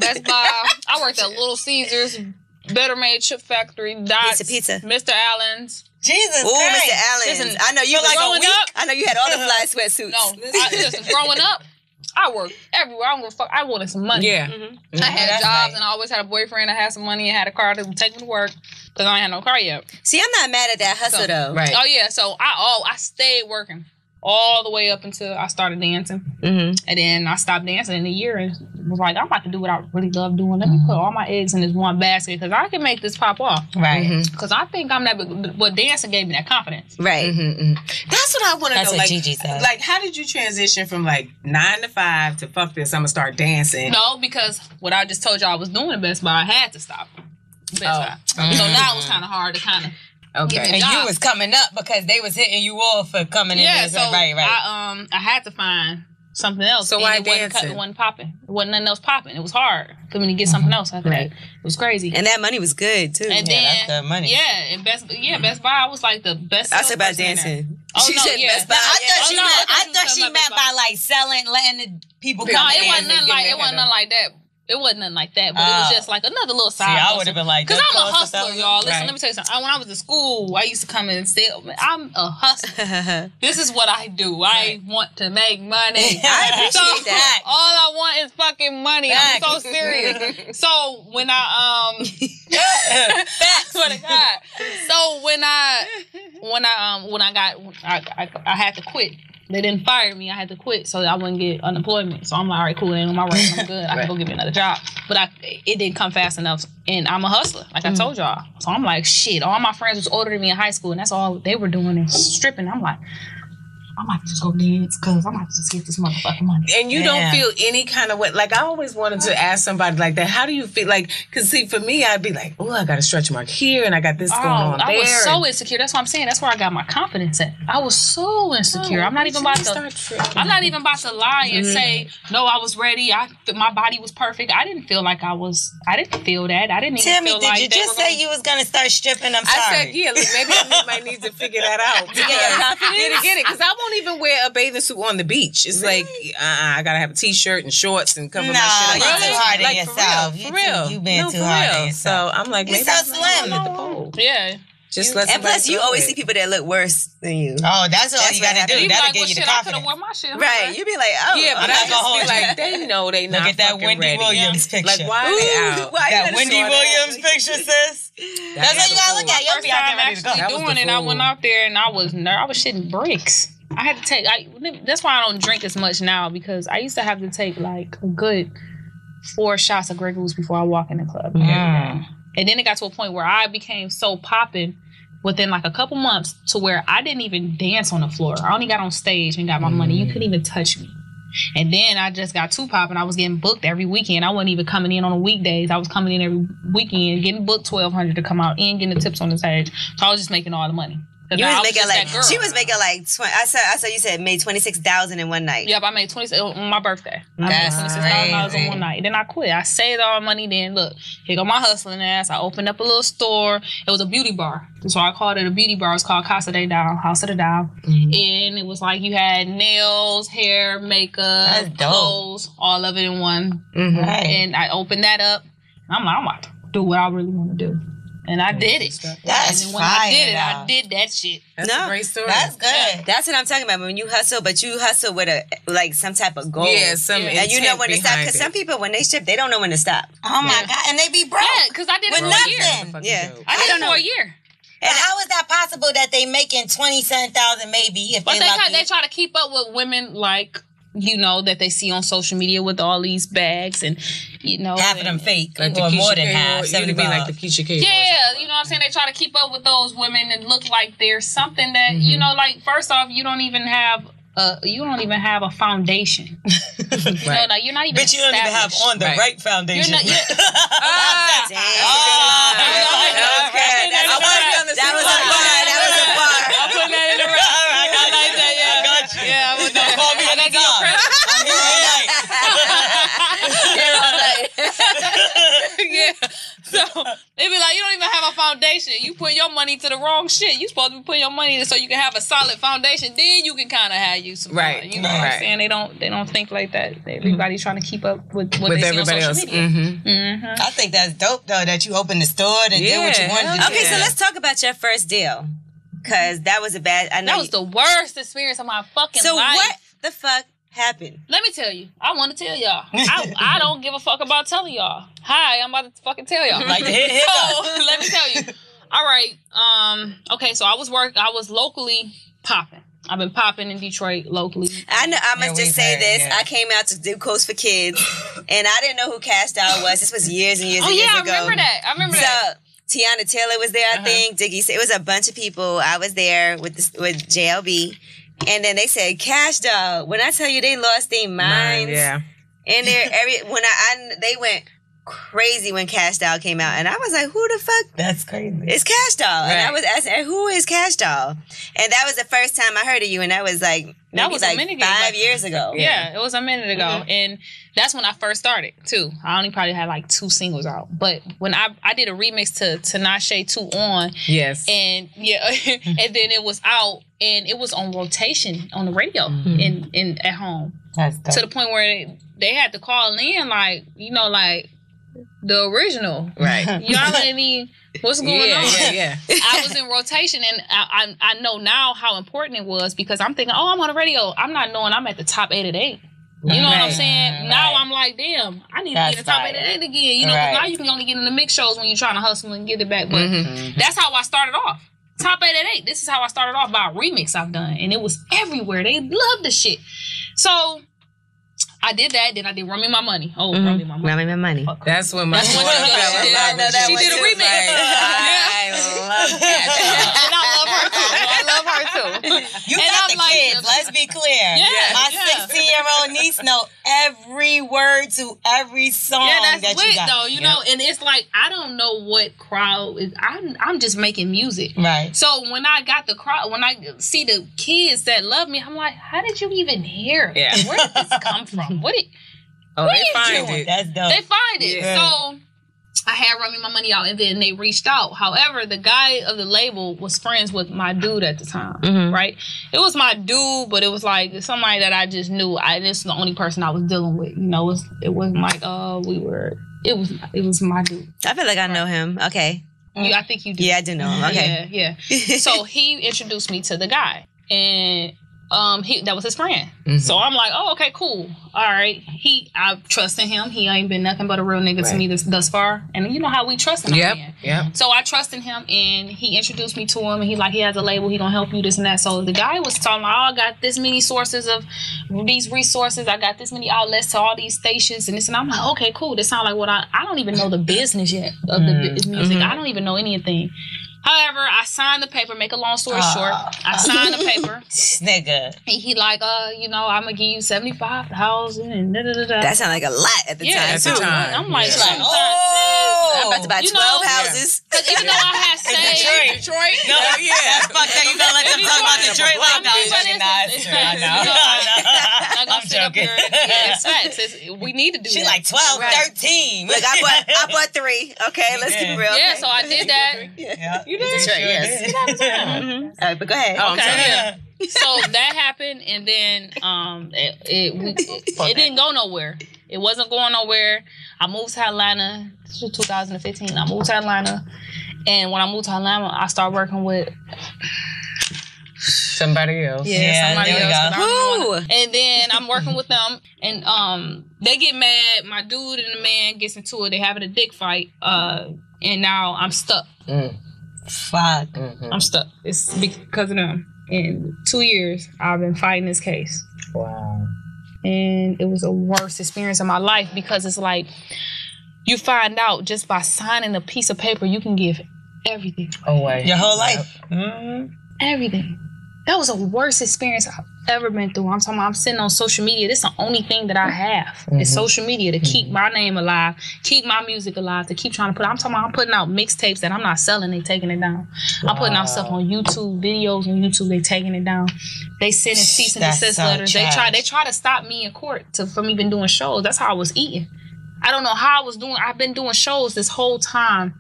Best Buy. I worked at Little Caesars, Better Made Chip Factory, Dots, Pizza. Mr. Allen's. Jesus Oh, Christ. Mr. Allen's. Listen, I know you growing up. I know you had all the fly sweatsuits. No, listen, growing up, I worked everywhere. I don't give a fuck. I wanted some money. Yeah. I had jobs and I always had a boyfriend. I had some money and had a car to take me to work because I ain't had no car yet. See, I'm not mad at that hustle though. Right. Oh yeah. So I stayed working all the way up until I started dancing. And then I stopped dancing in a year and was like, I'm about to do what I really love doing. Let me put all my eggs in this one basket because I can make this pop off. Right. Because I think I'm that, but dancing gave me that confidence. Right. That's what I want to know. That's what Like, Gigi said. Like, how did you transition from like 9 to 5 to fuck this? I'm gonna start dancing. No, because what I just told y'all I was doing at Best Buy, I had to stop. Best Buy. So now it was kind of hard to kind of. Okay. And you was coming up because they was hitting you off for coming in there. So right. I had to find something else. So why dancing? It wasn't popping. It wasn't nothing else popping. It was hard for me to get something else after that. It was crazy. And that money was good too. And then, that's good money. Yeah, and Best Buy, I was like the best. I was about dancing. Oh, she said Best Buy. I thought she meant by like selling, letting the people come in. No, it wasn't nothing like that. It wasn't nothing like that, but it was just like another little side. See, I would have been like, because I'm a hustler, y'all. Listen, let me tell you something. When I was in school, I used to come in and sell. I'm a hustler. This is what I do. I want to make money. I appreciate that. All I want is fucking money. I'm so serious. So when I swear to God. So when I had to quit. They didn't fire me. I had to quit so I wouldn't get unemployment. So I'm like, all right, cool. It ain't on my record. I'm good. I can go get me another job. But it didn't come fast enough. And I'm a hustler, like I told y'all. So I'm like, shit. All my friends was older than me in high school, and that's all they were doing is stripping. I'm like, I might just go dance because I might just get this motherfucking money. And you don't feel any kind of way. Like, I always wanted to ask somebody like that, how do you feel? Like, because see, for me, I'd be like, oh, I got a stretch mark here and I got this going on there. I was so insecure. That's what I'm saying. That's where I got my confidence at. I was so insecure. I'm not even about to lie and say, no, I was ready. My body was perfect. I didn't feel like I didn't feel that. I didn't even Tammy, feel did like you just say you was going to start stripping? I'm sorry. I said, yeah, look, maybe I might need to figure that out. To get it. Because I won't even wear a bathing suit on the beach. It's like, I gotta have a t-shirt and shorts and cover my shit up. You're too hard on yourself. For real. You been too hard on yourself. So I'm like, maybe you're so slim. At the pole. Yeah. Just let and plus, you always see people that look worse than you. Oh, that's all you gotta do. That'll get you the confidence. I could have worn my shit. Right. You be like, oh. Yeah, but I just be like, they know they not look at that fucking Wendy ready. Williams picture. Like, why are they out? That Wendy Williams picture, sis. That's what you gotta look at. You'll be out there ready to go. Doing it, I went out there and I was shitting bricks. I had to take. That's why I don't drink as much now because I used to have to take like a good 4 shots of Grey Goose before I walk in the club. And then it got to a point where I became so popping within like a couple months to where I didn't even dance on the floor. I only got on stage and got my money. You couldn't even touch me. And then I just got too popping. I was getting booked every weekend. I wasn't even coming in on the weekdays. I was coming in every weekend, getting booked $1,200 to come out and getting the tips on the stage. So I was just making all the money. You was making like she was making like 20. I saw you said made $26,000 in one night. Yep, I made $26 on my birthday. I made $26,000 in one night. Then I quit. I saved all my money. Then look, here go my hustling ass. I opened up a little store. It was a beauty bar, so I called it a beauty bar. It was called Casa de Doll, House of the Doll, and it was like you had nails, hair, makeup, clothes, all of it in one. And I opened that up. I'm like, I'm about to do what I really want to do. And I did it. That's and when fire, I did that shit. That's a great story. That's good. Yeah. That's what I'm talking about. When you hustle, but you hustle with some type of goal. Yeah, and you know when to stop. Because some people, when they strip, they don't know when to stop. Oh my God. And they be broke. Yeah, because I did it for nothing. a year. Yeah. I did it for a year. And how is that possible that they making $27,000 maybe if they lucky? They try to keep up with women like, that they see on social media with all these bags and, half of them fake, like or more than half. You'd be like the Keisha K. Yeah, you know what I'm saying? They try to keep up with those women and look like there's something that, like, first off, you don't even have a foundation. Right. You're not even Bitch, you don't even have on the right foundation. Damn. Okay. That was a bar. I'm putting that in the right. I like that, yeah. I got you. Yeah, I was Don't call me anytime. I'm here all night. Yeah. So they be like, you don't even have a foundation. You put your money to the wrong shit. You supposed to be putting your money so you can have a solid foundation. Then you can kind of have you some fun. You know what I'm saying? They don't think like that. Everybody's trying to keep up with what they see on social media. I think that's dope though that you opened the store and did what you wanted to do. Okay, so let's talk about your first Cause that was a bad. That was the worst experience of my fucking life. So what the fuck happened? Let me tell you. I want to tell y'all. I don't give a fuck about telling y'all. Hi, I'm about to fucking tell y'all. Like hit so let me tell you. All right. Okay. So I was locally popping. I've been popping in Detroit locally. I know. I must just say this. Yeah. I came out to do Coast for Kids, and I didn't know who Kash Doll was. This was years and years and years ago. I remember that. So Tiana Taylor was there, I think. Diggy. It was a bunch of people. I was there with JLB, and then they said Kash Doll. When I tell you, they lost their minds. Yeah. And they went crazy when Kash Doll came out, and I was like, who the fuck? That's crazy. It's Kash Doll. Right. And I was asking, who is Kash Doll? And that was the first time I heard of you, and that was like like 5 years ago. Yeah, it was a minute ago. Mm-hmm. And that's when I first started too. I only probably had like 2 singles out. But when I did a remix to Tinashe 2 On. Yes. And and then it was out and it was on rotation on the radio in at home. That's dope. To the point where they had to call in like the original. Right. Y'all let me what's going on? Yeah. I was in rotation, and I know now how important it was because I'm thinking, I'm on the radio. I'm not knowing I'm at the top 8 of 8. You know what I'm saying? Right. Now I'm like, damn, I need to be in the top 8 of 8 again. You know, because now you can only get in the mix shows when you're trying to hustle and get it back. But that's how I started off. Top 8 at 8. This is how I started off by a remix I've done, and it was everywhere. They loved the shit. So I did that. Then I did Run Me My Money. Oh, Run Me My Money. Run Me My Money. That's when my daughter she did a remix. I love that. And I love her too. I love her too. You and got the kids. Let's be clear. Yeah, my 16-year-old niece know every word to every song. Yeah, that's lit though. You know, and it's like I don't know what crowd is. I'm just making music. Right. So when I got the crowd, when I see the kids that love me, I'm like, how did you even hear it? Yeah. Where did this come from? What they find it. That's dope. They find it. Yeah. So I had Run Me My Money out, and then they reached out. However, the guy of the label was friends with my dude at the time, right? It was my dude, but it was like somebody that I just knew. This is the only person I was dealing with. You know, it wasn't like It was my dude. I feel like I know him. Okay. I think you do. Yeah, I do know him. Okay. Yeah. So he introduced me to the guy, and that was his friend. So I'm like, oh, okay, cool. All right. I trust in him. He ain't been nothing but a real nigga to me thus far. And you know how we trust him. Yep. So I trust in him, and he introduced me to him, and he has a label. He gonna help you, this and that. So the guy was talking about, I got this many sources of these resources. I got this many outlets to all these stations and this. And I'm like, okay, cool. This sounds like what I don't even know the business yet of the music. I don't even know anything. However, I signed the paper. Make a long story short, I signed the paper. Nigga. And he like, I'm gonna give you 75,000 and da-da-da-da. That sounded like a lot at the time too. I'm like, I'm about to buy 12 houses. Because even though I had saved Detroit. No, that's fucked up. You gonna let them talk about Detroit like that? It's true. I know. I'm sit up here. Yeah, it's facts. We need to do that. She like 12, 13. Look, I bought 3. Okay, let's keep it real. Yeah, so I did that. Yeah. You did? Detroit, yes. All right, but go ahead. Oh, okay. Yeah. So that happened, and then it didn't go nowhere. It wasn't going nowhere. I moved to Atlanta. This was 2015. I moved to Atlanta, and when I moved to Atlanta, I started working with somebody else. Yeah, somebody else. Who? And then I'm working with them, and they get mad. My dude and the man gets into it. They having a dick fight, and now I'm stuck. Fuck. I'm stuck. It's because of them. In 2 years, I've been fighting this case. Wow. And it was the worst experience of my life because it's like you find out just by signing a piece of paper, you can give everything away. Your whole life. Everything. That was the worst experience I've ever been through. I'm talking about I'm sitting on social media. This is the only thing that I have. It's social media to keep my name alive, keep my music alive, to keep trying to I'm talking about I'm putting out mixtapes that I'm not selling, they taking it down. Wow. I'm putting out stuff on YouTube, videos on YouTube, they taking it down. They sending cease and desist letters. They try to stop me in court from even doing shows. That's how I was eating. I don't know how I was doing. I've been doing shows this whole time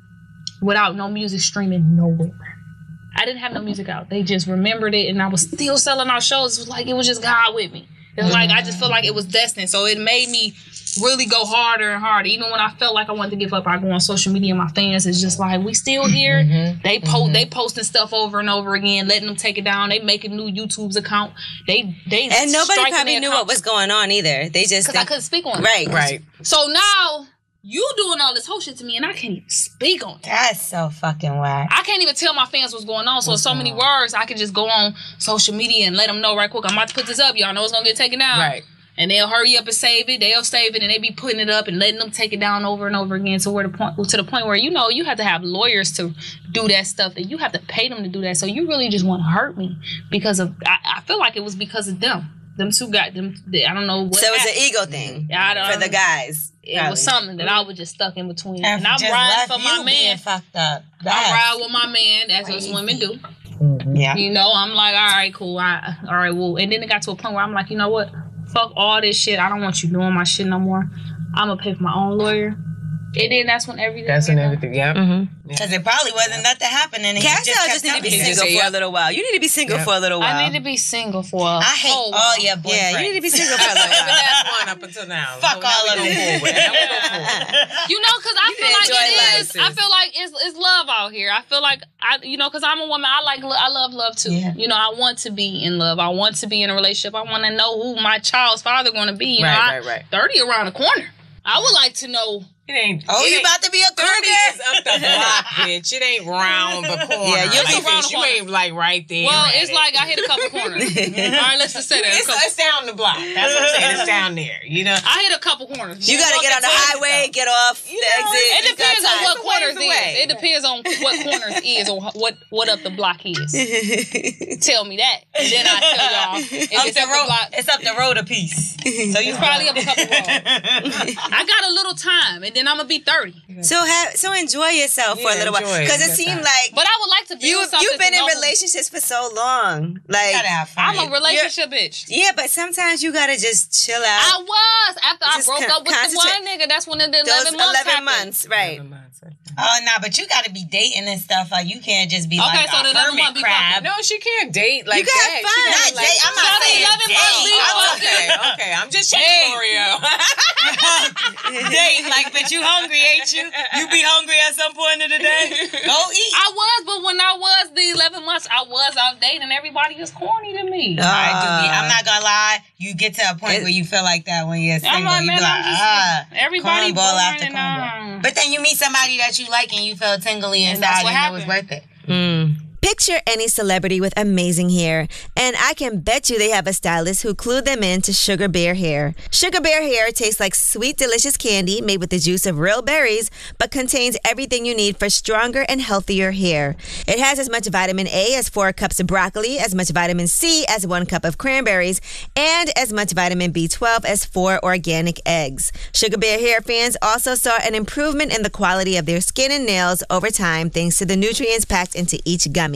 without no music streaming nowhere. I didn't have no music out. They just remembered it, and I was still selling out shows. It was like it was just God with me. It was like I just felt like it was destined. So it made me really go harder and harder. Even when I felt like I wanted to give up, I go on social media and my fans is just like, we still here. They posting stuff over and over again, letting them take it down. They making new YouTube's account. They and nobody probably knew what was going on either. They just because I couldn't speak on it. Right. So now you doing all this whole shit to me and I can't even speak on it. That's so fucking whack. I can't even tell my fans what's going on. So in so many words, I can just go on social media and let them know right quick. I'm about to put this up. Y'all know it's gonna get taken down. Right. And they'll hurry up and save it. They'll save it, and they be putting it up and letting them take it down over and over again to the point where you have to have lawyers to do that stuff, and you have to pay them to do that. So you really just want to hurt me because of I feel like it was because of them. Them two got them. I don't know what. So it's an ego thing for the guys. It was something that I was just stuck in between, and I'm just riding for my man. Fucked up. I ride with my man, as us women do. Yeah. You know, I'm like, all right, cool. All right, well, and then it got to a point where I'm like, you know what? Fuck all this shit. I don't want you doing my shit no more. I'm gonna pay for my own lawyer. And then that's when everything. Because it probably wasn't nothing happening. Cash just need to be single for a little while. You need to be single for a little while. I need to be single for a I hate all your boyfriends. Yeah, you need to be single for a little while. That's one up until now. Fuck all of them. You know, because I feel like it is. I feel like it's love out here. I feel like because I'm a woman. I love love too. Yeah. You know, I want to be in love. I want to be in a relationship. I want to know who my child's father going to be. You know, right. 30 around the corner. I would like to know. You about to be a 30 is up the block, bitch. It ain't round the corner. Yeah, you're around the corner. You ain't like right there. Well, it's like I hit a couple corners. All right, let's just say that. It's down the block. That's what I'm saying. It's down there. You know, I hit a couple corners. You gotta get on the highway, get off the exit. It depends on what corners is. It depends on what corners is or what up the block is. Tell me that, and then I tell y'all if it's up the block. It's up the road a piece. So you probably up a couple roads. I got a little time, and then I'm gonna be 30. So enjoy yourself for a little while, because it seemed like. But I would like to be. You've been in relationships for so long, like I'm a relationship bitch. Yeah, but sometimes you gotta just chill out. I was after I broke up with the one nigga. That's when the 11 months happened. 11 months, right? Oh, no, but you got to be dating and stuff. Like, you can't just be like so a hermit crab. No, she can't date like you that. Fun. Not date. I'm not saying date. Okay. I'm just checking Oreo. Date, like, bitch, you hungry, ain't you? You be hungry at some point of the day? Go eat. I was, but when I was the 11 months, I was out dating. Everybody was corny to me. I'm not going to lie. You get to a point where you feel like that when you're single. You be like, everybody cornball after cornball. But then you meet somebody that you like and you feel tingly inside and it was worth it. Picture any celebrity with amazing hair, and I can bet you they have a stylist who clued them in to Sugar Bear Hair. Sugar Bear Hair tastes like sweet, delicious candy made with the juice of real berries, but contains everything you need for stronger and healthier hair. It has as much vitamin A as 4 cups of broccoli, as much vitamin C as 1 cup of cranberries, and as much vitamin B12 as 4 organic eggs. Sugar Bear Hair fans also saw an improvement in the quality of their skin and nails over time thanks to the nutrients packed into each gummy.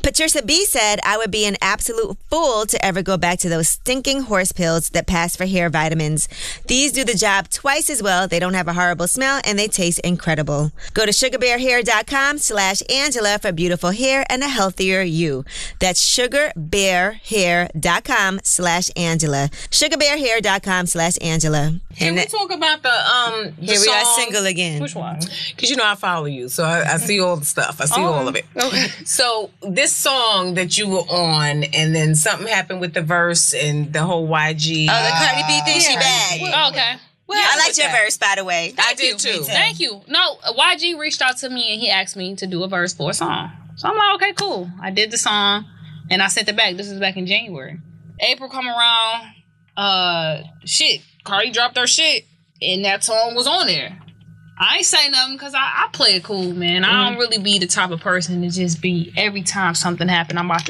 Patricia B said, I would be an absolute fool to ever go back to those stinking horse pills that pass for hair vitamins. These do the job twice as well. They don't have a horrible smell and they taste incredible. Go to sugarbearhair.com/Angela for beautiful hair and a healthier you. That's sugarbearhair.com/Angela. Sugarbearhair.com/Angela. Can we talk about the Here song? We are single again. Which one? Because I follow you, so I see all the stuff. I see all of it. Okay. So this song that you were on, and then something happened with the verse and the whole YG. Oh, the Cardi B thing, she bad. Okay. Well, I liked your verse, by the way. I did too. Thank you. No, YG reached out to me and he asked me to do a verse for a song. So I'm like, okay, cool. I did the song and I sent it back. This was back in January. April come around. Cardi dropped her shit and that song was on there. I ain't say nothing because I play it cool, man. I don't really be the type of person to just be every time something happen. A lot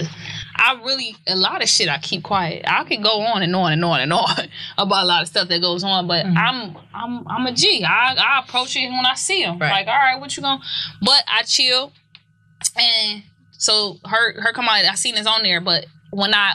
of shit I keep quiet. I could go on and on and on and on about a lot of stuff that goes on, but I'm a G. I approach it when I see him. Right. Like, all right, what you gonna? But I chill, and so her come out. I seen this on there, but when I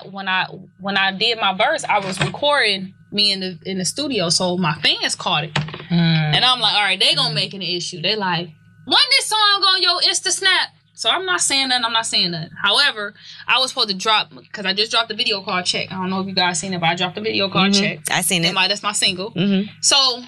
did my verse, I was recording me in the studio, so my fans caught it. And I'm like, all right, they gonna make an issue. They like, when this song on your Insta Snap? So I'm not saying nothing. However, I was supposed to drop, because I just dropped the video called Check. I don't know if you guys seen it, but I dropped the video called Check. I seen it. That's my single. So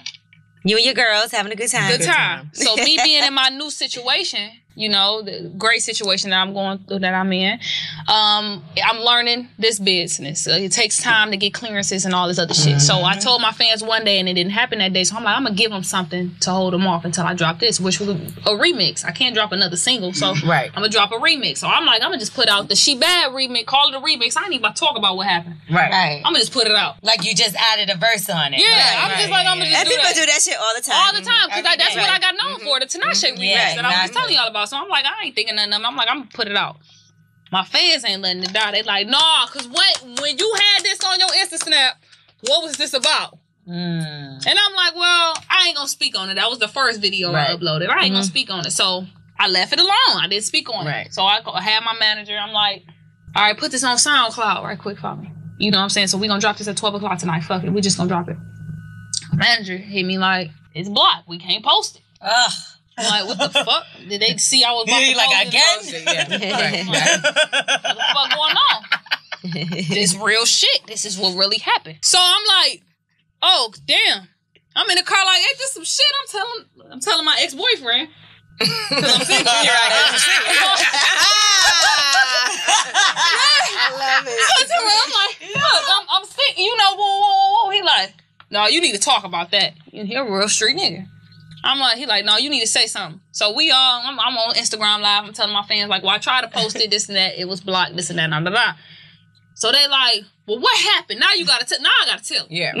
You and your girls having a good time. Good time. So me being in my new situation, you know, the great situation that I'm going through, that I'm in, I'm learning this business. It takes time to get clearances and all this other shit. So I told my fans one day, and it didn't happen that day. So I'm like, I'm gonna give them something to hold them off until I drop this, which was a remix. I can't drop another single, so I'm gonna drop a remix. So I'm like, I'm gonna just put out the She Bad remix, call it a remix. I ain't even about to talk about what happened. Right. I'm gonna just put it out. Like you just added a verse on it. Yeah, I'm just like, I'm gonna just and do people that. do that shit all the time. All the time, because that's what I got known for, the Tinashe remix that I was telling y'all about. So I'm like, I ain't thinking nothing of it. I'm like, I'm gonna put it out. My fans ain't letting it die. They like, nah, because when you had this on your Insta Snap, what was this about? And I'm like, well, I ain't gonna speak on it. That was the first video I uploaded. I ain't gonna speak on it. So I left it alone. I didn't speak on it. So I had my manager. I'm like, all right, put this on SoundCloud right quick for me. You know what I'm saying? So we gonna drop this at 12 o'clock tonight. Fuck it. We just gonna drop it. My manager hit me like, it's blocked. We can't post it. Ugh. I'm like, what the fuck? Did they see I was about to like, again? What the fuck going on? This real shit. This is what really happened. So I'm like, oh, damn. I'm in the car like, ain't this some shit? I'm telling my ex-boyfriend. Because I'm single. I love it. I'm like, look, I'm sick. You know, whoa. He like, no, you need to talk about that. You're a real street nigga. I'm like, he like, no, you need to say something. So I'm on Instagram Live. I'm telling my fans, like, well, I tried to post it, this and that. It was blocked, this and that, blah, blah, blah. So they like, well, what happened? Now you got to tell. Now I got to tell. Yeah.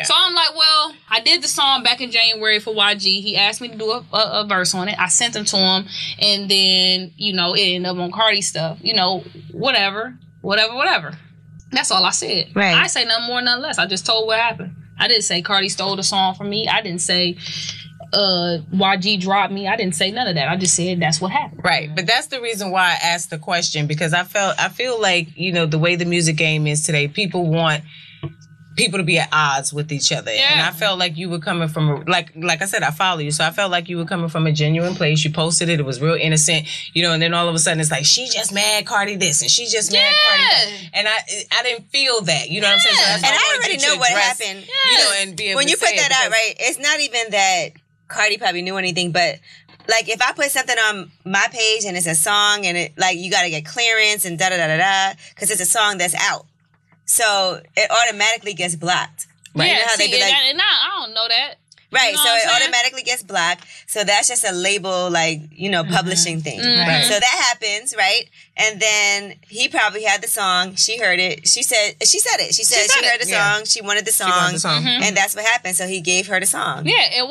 So I'm like, well, I did the song back in January for YG. He asked me to do a verse on it. I sent them to him. And then, you know, it ended up on Cardi stuff. You know, whatever. That's all I said. Right. I didn't say nothing more, nothing less. I just told what happened. I didn't say Cardi stole the song from me. I didn't say YG dropped me. I didn't say none of that. I just said that's what happened. Right. But that's the reason why I asked the question, because I feel like, you know, the way the music game is today, people want people to be at odds with each other. Yeah. And I felt like you were coming from, like I said, I follow you. So I felt like you were coming from a genuine place. You posted it. It was real innocent, you know, and then all of a sudden it's like, she just mad Cardi this and she just mad Cardi that. And I didn't feel that, you know what I'm saying? So that's and I already know what happened. You know, and be able when to you put that out, right, it's not even that Cardi probably knew anything, but like if I put something on my page and it's a song and it like you got to get clearance and da-da-da-da-da because it's a song that's out. So it automatically gets blocked. Right. You know how they be like, I don't know that. Right, you know so it automatically gets blocked. So that's just a label, like, you know, publishing thing. Right. So that happens, right? And then he probably had the song. She heard it. She said it. She said she heard the song. She wanted the song. And that's what happened. So he gave her the song. Yeah,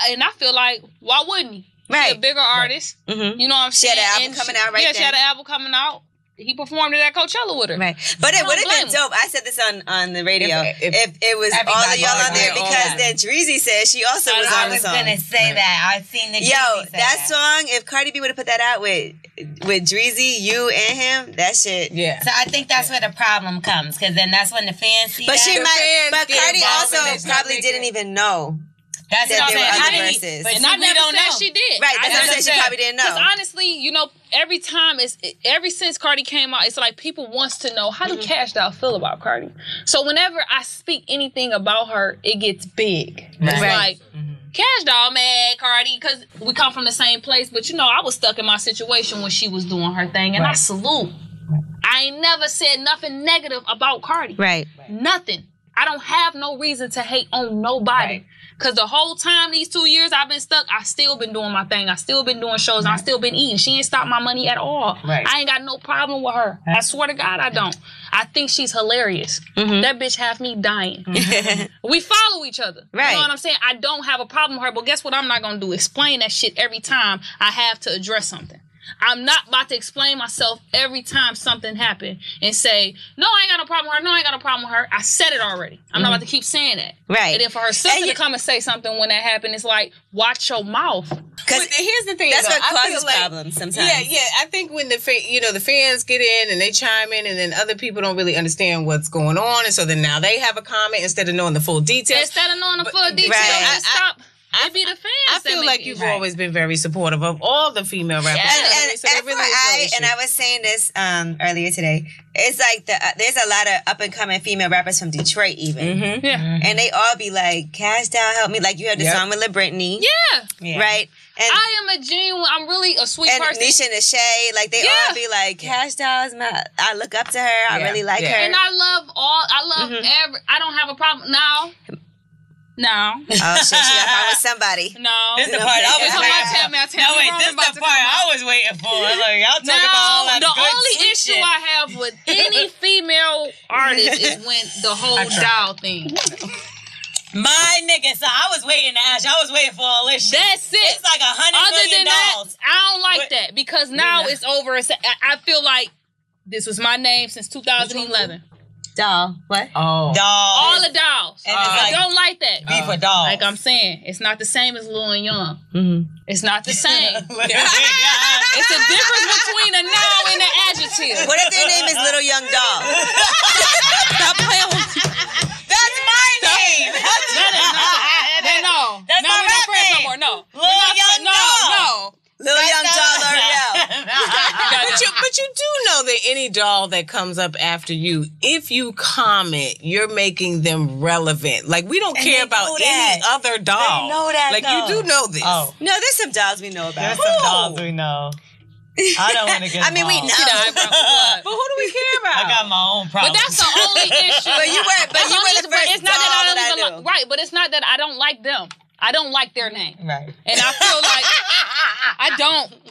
and I feel like, why wouldn't he? Right. She's a bigger artist. You know what I'm saying? She had an album coming out right then. Yeah, she had an album coming out. He performed it at Coachella with her. Right. But it would have been dope. I said this on the radio. If it was all of y'all on there, because then Dreezy said she also was on the song. I was going to say that. I've seen the Dreezy say that song, if Cardi B would have put that out with Dreezy, you and him, that shit. Yeah. So I think that's where the problem comes, because then that's when the fans see but that. But Cardi also probably didn't even know. That's that what I'm there were saying. other verses. And I never said she did. Right, that's what I'm saying. She probably didn't know. Because honestly, you know, ever since Cardi came out, it's like people wants to know, how do Kash Doll feel about Cardi? So whenever I speak anything about her, it gets big. It's like, Kash Doll mad, Cardi, because we come from the same place. But you know, I was stuck in my situation when she was doing her thing, and I salute. I ain't never said nothing negative about Cardi. Right. Nothing. I don't have no reason to hate on nobody. Right. Because the whole time, these 2 years I've been stuck, I still been doing my thing. I still been doing shows. I still been eating. She ain't stopped my money at all. Right. I ain't got no problem with her. I swear to God, I don't. I think she's hilarious. That bitch have me dying. We follow each other. Right. You know what I'm saying? I don't have a problem with her, but guess what I'm not going to do? Explain that shit every time I have to address something. I'm not about to explain myself every time something happened and say, no, I ain't got no problem with her. No, I ain't got no problem with her. I said it already. I'm not about to keep saying that. Right. And then for her sister to come and say something when that happened, it's like, watch your mouth. Because here's the thing. That's what causes problems sometimes. Yeah. I think when the fans get in and they chime in and then other people don't really understand what's going on. And so then now they have a comment instead of knowing the full details. Instead of knowing the full details, stop. It be the fans. I feel like you've always been very supportive of all the female rappers. And I was saying this earlier today. It's like there's a lot of up and coming female rappers from Detroit, even, and they all be like, "Cash Doll, help me!" Like you heard the song with Lil Brittany, right? And I am a genuine. I'm really a sweet person. Nisha and Shay, like they all be like, "Cash Doll is my." I look up to her. I really like her, and I love every. I don't have a problem now. No. Oh shit, she got fun with somebody. No. This is the part I was waiting for. No, wait, this is the part I was waiting for. Like, y'all talking about all that the good only issue shit. I have with any female artist is when the whole doll thing. My nigga, so I was waiting to ask. I was waiting for all this shit. That's it. It's like $100 million. That, I don't like that because now it's over. I feel like this was my name since 2011. Doll. What? Oh. Doll. All the dolls. And I don't like that. Beef with dolls. Like I'm saying, it's not the same as Lil and Young. Mm-hmm. It's not the same. It's a difference between a noun and an adjective. What if their name is Little Young Doll? Stop playing with me. That's my name. No. That's no, my we're not rap friends name. no more. No. Lil Young Doll. No. Little Young Doll L'Oreal. But you do know that any doll that comes up after you, if you comment, you're making them relevant. Like, we don't care about any other doll. They know that, like, though. you do know this. Oh. No, there's some dolls we know about. There's some dolls we know. I don't want to get I mean, we know. But who do we care about? I got my own But problem. that's the only issue. But you were the first it's not doll that that I knew. Right, but it's not that I don't like them. I don't like their name. Right. And I feel like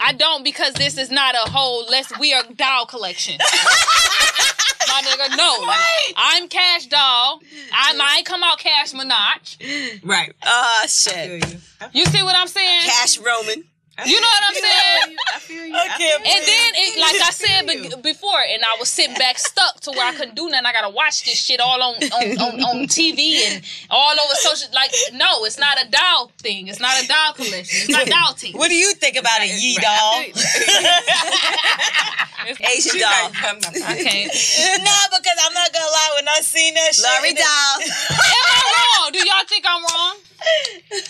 I don't because this is not a whole we are doll collection. My nigga, no. Right. I'm Cash Doll. I ain't come out Cash Minaj. Right. Oh shit. You see what I'm saying? Cash Roman. You know what I'm saying? I feel you. And then, like I said before, and I was sitting back stuck to where I couldn't do nothing. I gotta watch this shit all on TV and all over social. Like, no, it's not a doll thing. It's not a doll collection. It's not doll team. What do you think about it, Yee doll? Asian doll. I can't. No, because I'm not gonna lie. When I seen that shit, Laurie doll. Am I wrong? Do y'all think I'm wrong?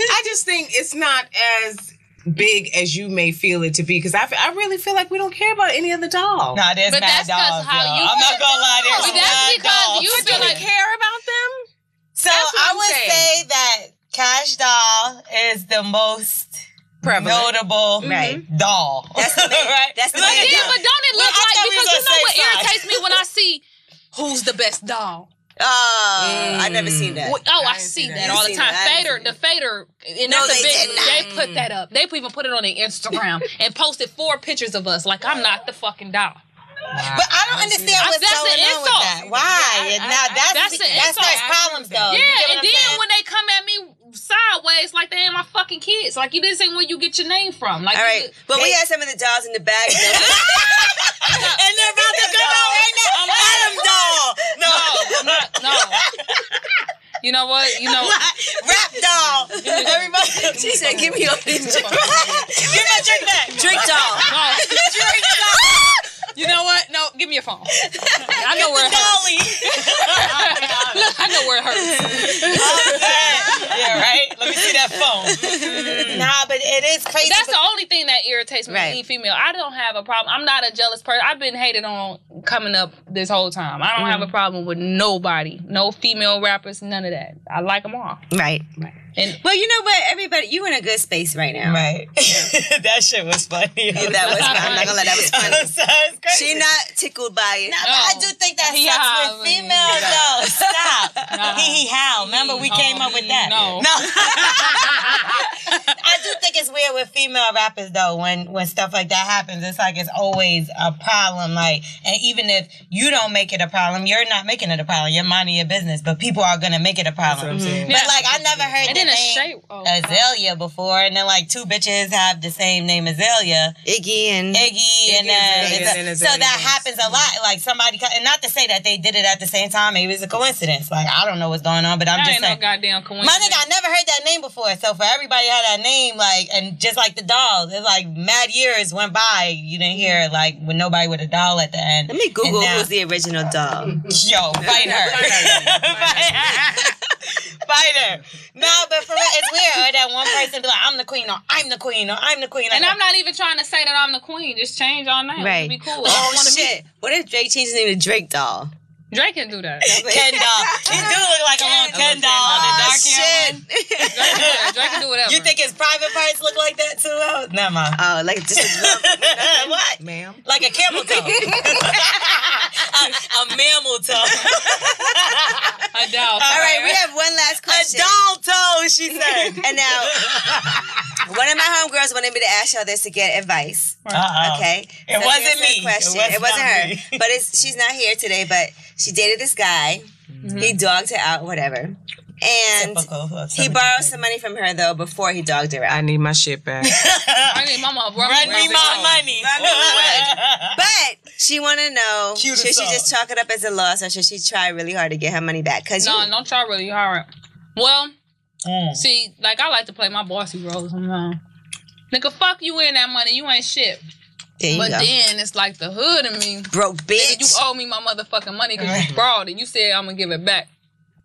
I just think it's not as big as you may feel it to be, because I really feel like we don't care about any other doll. Nah, there's But mad that's 'cause dolls. how you I'm not feel. gonna lie, there's But that's mad because dolls. you But feel do we like care about them? So That's what I I'm would saying. say that Cash Doll is the most Prevalent. notable doll. That's the main, right? that's the But main then, doll. but don't it look I thought like, we because was you know gonna what say irritates me when I see who's the best doll. Oh, I never seen that. Oh, I see that all the time. The fader, and No, that's a they big, did not. they put that up. They even put it on their Instagram and posted 4 pictures of us. Like, I'm not the fucking doll. But I don't understand what's That's going an on with insult. that. Why? That's an That's insult. their problems, though. You Yeah, get what and I'm then saying? when they come at me sideways, like they ain't my fucking kids. Like, you didn't say where you get your name from. Like, All right, but we had some of the dolls in the bag. And they're about to come out right now. Adam doll. No. You know what? Rap doll. Everybody. She said, "Give me your drink. Give me my drink back. Drink doll." No. Drink doll. You know what? No, give me your phone. I know where it Dolly. hurts. Look, I know where it hurts. Yeah, right? Let me see that phone. Nah, but it is crazy. That's the only thing that irritates me with any female. I don't have a problem. I'm not a jealous person. I've been hated on coming up this whole time. I don't have a problem with nobody. No female rappers, none of that. I like them all. Right. And Well, you know what? Everybody, you in a good space right now. Right. That shit was funny. Yeah, that was fun. I'm not gonna let that was funny. It's crazy. She not tickled by it. Nah, but I do think that sucks with females, though. Stop. Hee how. Remember we came up with that. No. I do think it's weird with female rappers, though, when stuff like that happens. It's like it's always a problem. Like, and even if you don't make it a problem, you're not making it a problem. You're minding your business, but people are gonna make it a problem. That's what I'm saying. But like, I never heard And the then a name shape- oh. Azalea before, and then like 2 bitches have the same name Azalea. Iggy and Iggy and Azalea. so that happens a lot. Like somebody, and not to say that they did it at the same time. Maybe it's a coincidence. Like I don't know what's going on, but I'm that just ain't no saying. goddamn coincidence. My nigga, I never heard that name before. So for everybody to have that name, like, and just like the dolls, it's like mad years went by. You didn't hear like with nobody with a doll at the end. let me Google And now- who's the original doll. Yo, fight her. Fight her. No, but for real, it's weird. Or that one person be like, I'm the queen, or I'm the queen, or I'm the queen. And I'm not even trying to say that I'm the queen. Just change our name. Right. It'd be cool. Oh, shit. What if Drake changed his name to Drake Doll? Drake can do that. Ken doll. He do look like a little Ken doll. The dark hair one. Drake can do whatever. You think his private parts look like that too? Never mind. Oh, like just a little... What? Ma'am. Like a camel toe. a mammal toe. A doll. All right, we have one last question. A doll toe, she said. And now, one of my homegirls wanted me to ask y'all this to get advice. Okay? It wasn't here's me. her question. It wasn't her. But she's not here today, but she dated this guy. Mm-hmm. He dogged her out, whatever. And he borrowed some money from her, though, before he dogged her out. I need my shit back. I need my mom. Run me my money. But she want to know, should she just chalk it up as a loss, or should she try really hard to get her money back? No, don't try really hard. Well, see, like, I like to play my bossy role sometimes. Nigga, fuck you in that money. You ain't shit. But then it's like the hood of me. Broke bitch. Nigga, you owe me my motherfucking money because you borrowed it. You said I'm going to give it back.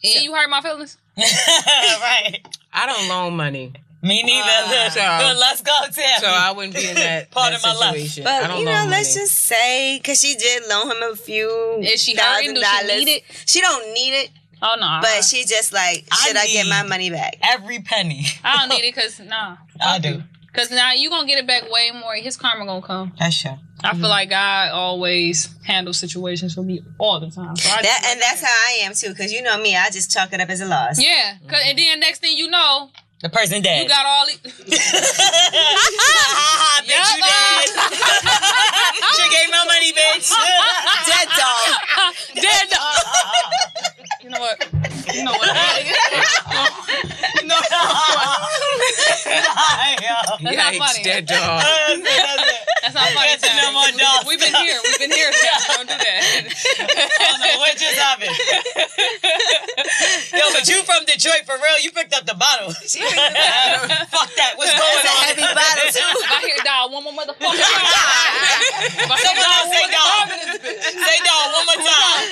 And you hurt my feelings? Right. I don't loan money. Me neither. Good, let's go, Tim. So I wouldn't be in that part of my situation. life. But, let's just say, because she did loan him a few Is she hurting? Does she need it? She don't need it. Oh, no. But she just like, should I get my money back? Every penny. I don't need it because, I do. Because now you going to get it back way more. His karma going to come. That's true. I feel like God always handles situations for me all the time. So and that's how I am, too. Because you know me, I just chalk it up as a loss. Yeah. And then next thing you know, the person dead. you got all these... Bitch, you dead. She gave my money, bitch. Dead dog. Dead dog. You know what? You know what? You know what? That's not funny. Dead dog. That's not funny. No more dogs. We've been here. Don't do that. I don't know what just happened. Yo, but you from Detroit for real? You picked up the bottle. Fuck that. What's going on? Heavy bottle too. If I hear dog one more motherfucker. Someone else say dog. Say dog one more time.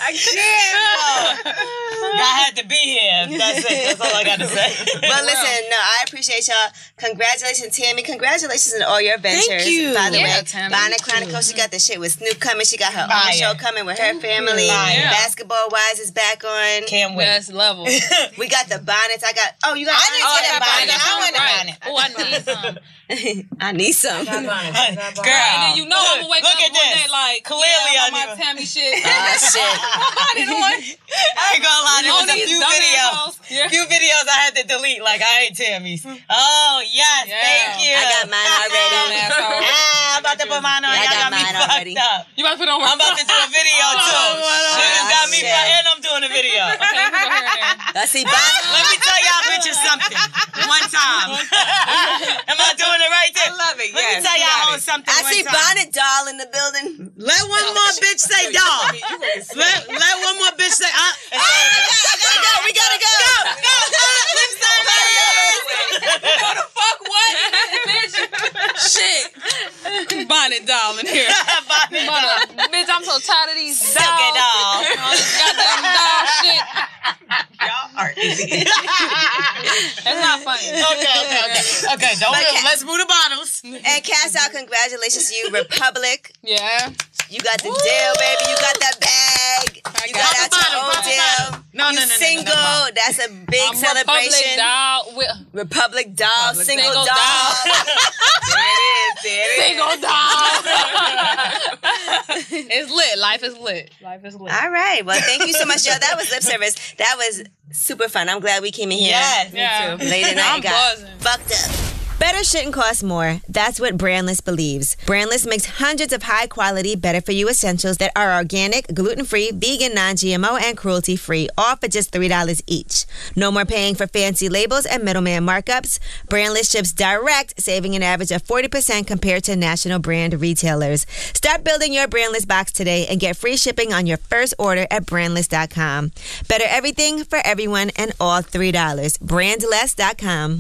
I can't. Y'all had to be here. That's it. That's all I got to say. But listen, I appreciate y'all. Congratulations, Tammy. Congratulations on all your ventures. Thank you. By the way, Tammy. Bonnet Chronicles, she got the shit with Snoop coming. She got her own show coming with her family. Basketball Wives is back on. Can't wait. Best level. We got the bonnets. You got. I didn't get a bonnet. I want a bonnet. Oh, I need some. I need some. Girl, and then you know I'm gonna wake up one day like clearly I my Tammy shit. Shit. I ain't gonna lie, there was a few videos I had to delete. Like, I hate Tammy's. Oh yes, thank you. I got mine already. I'm about to put mine on. I Y'all got got me mine fucked already. up. You about to put on? I'm about to do a video too. Niggas got me fucked, and I'm doing a video. I see bonnet. Let me tell y'all bitches something. One time. Am I doing it right there? I love it. Let me tell y'all something. I see bonnet doll in the building. Let one more bitch say dog. Let one more bitch say. We gotta go. Go. What the fuck? What? Bitch. Shit. Bonnet doll in here. Bonnet. Bitch, I'm so tired of these dolls. Doll. Goddamn doll shit. Y'all are idiots. That's not funny. Okay. Let's move the bottles. And Cash out, congratulations to you, Republic. Yeah. You got the deal, baby. You got that bag. You got out your old deal. No. Single. That's a big celebration. Republic doll. Single doll. There it is. Single doll. It's lit. Life is lit. All right. Well, thank you so much, y'all. That was lip service. That was super fun. I'm glad we came in here. Yes, Yeah. me too. Late at night and got buzzing. fucked up. Better shouldn't cost more. That's what Brandless believes. Brandless makes hundreds of high-quality, better-for-you essentials that are organic, gluten-free, vegan, non-GMO, and cruelty-free, all for just $3 each. No more paying for fancy labels and middleman markups. Brandless ships direct, saving an average of 40% compared to national brand retailers. Start building your Brandless box today and get free shipping on your first order at brandless.com. Better everything for everyone and all $3. Brandless.com.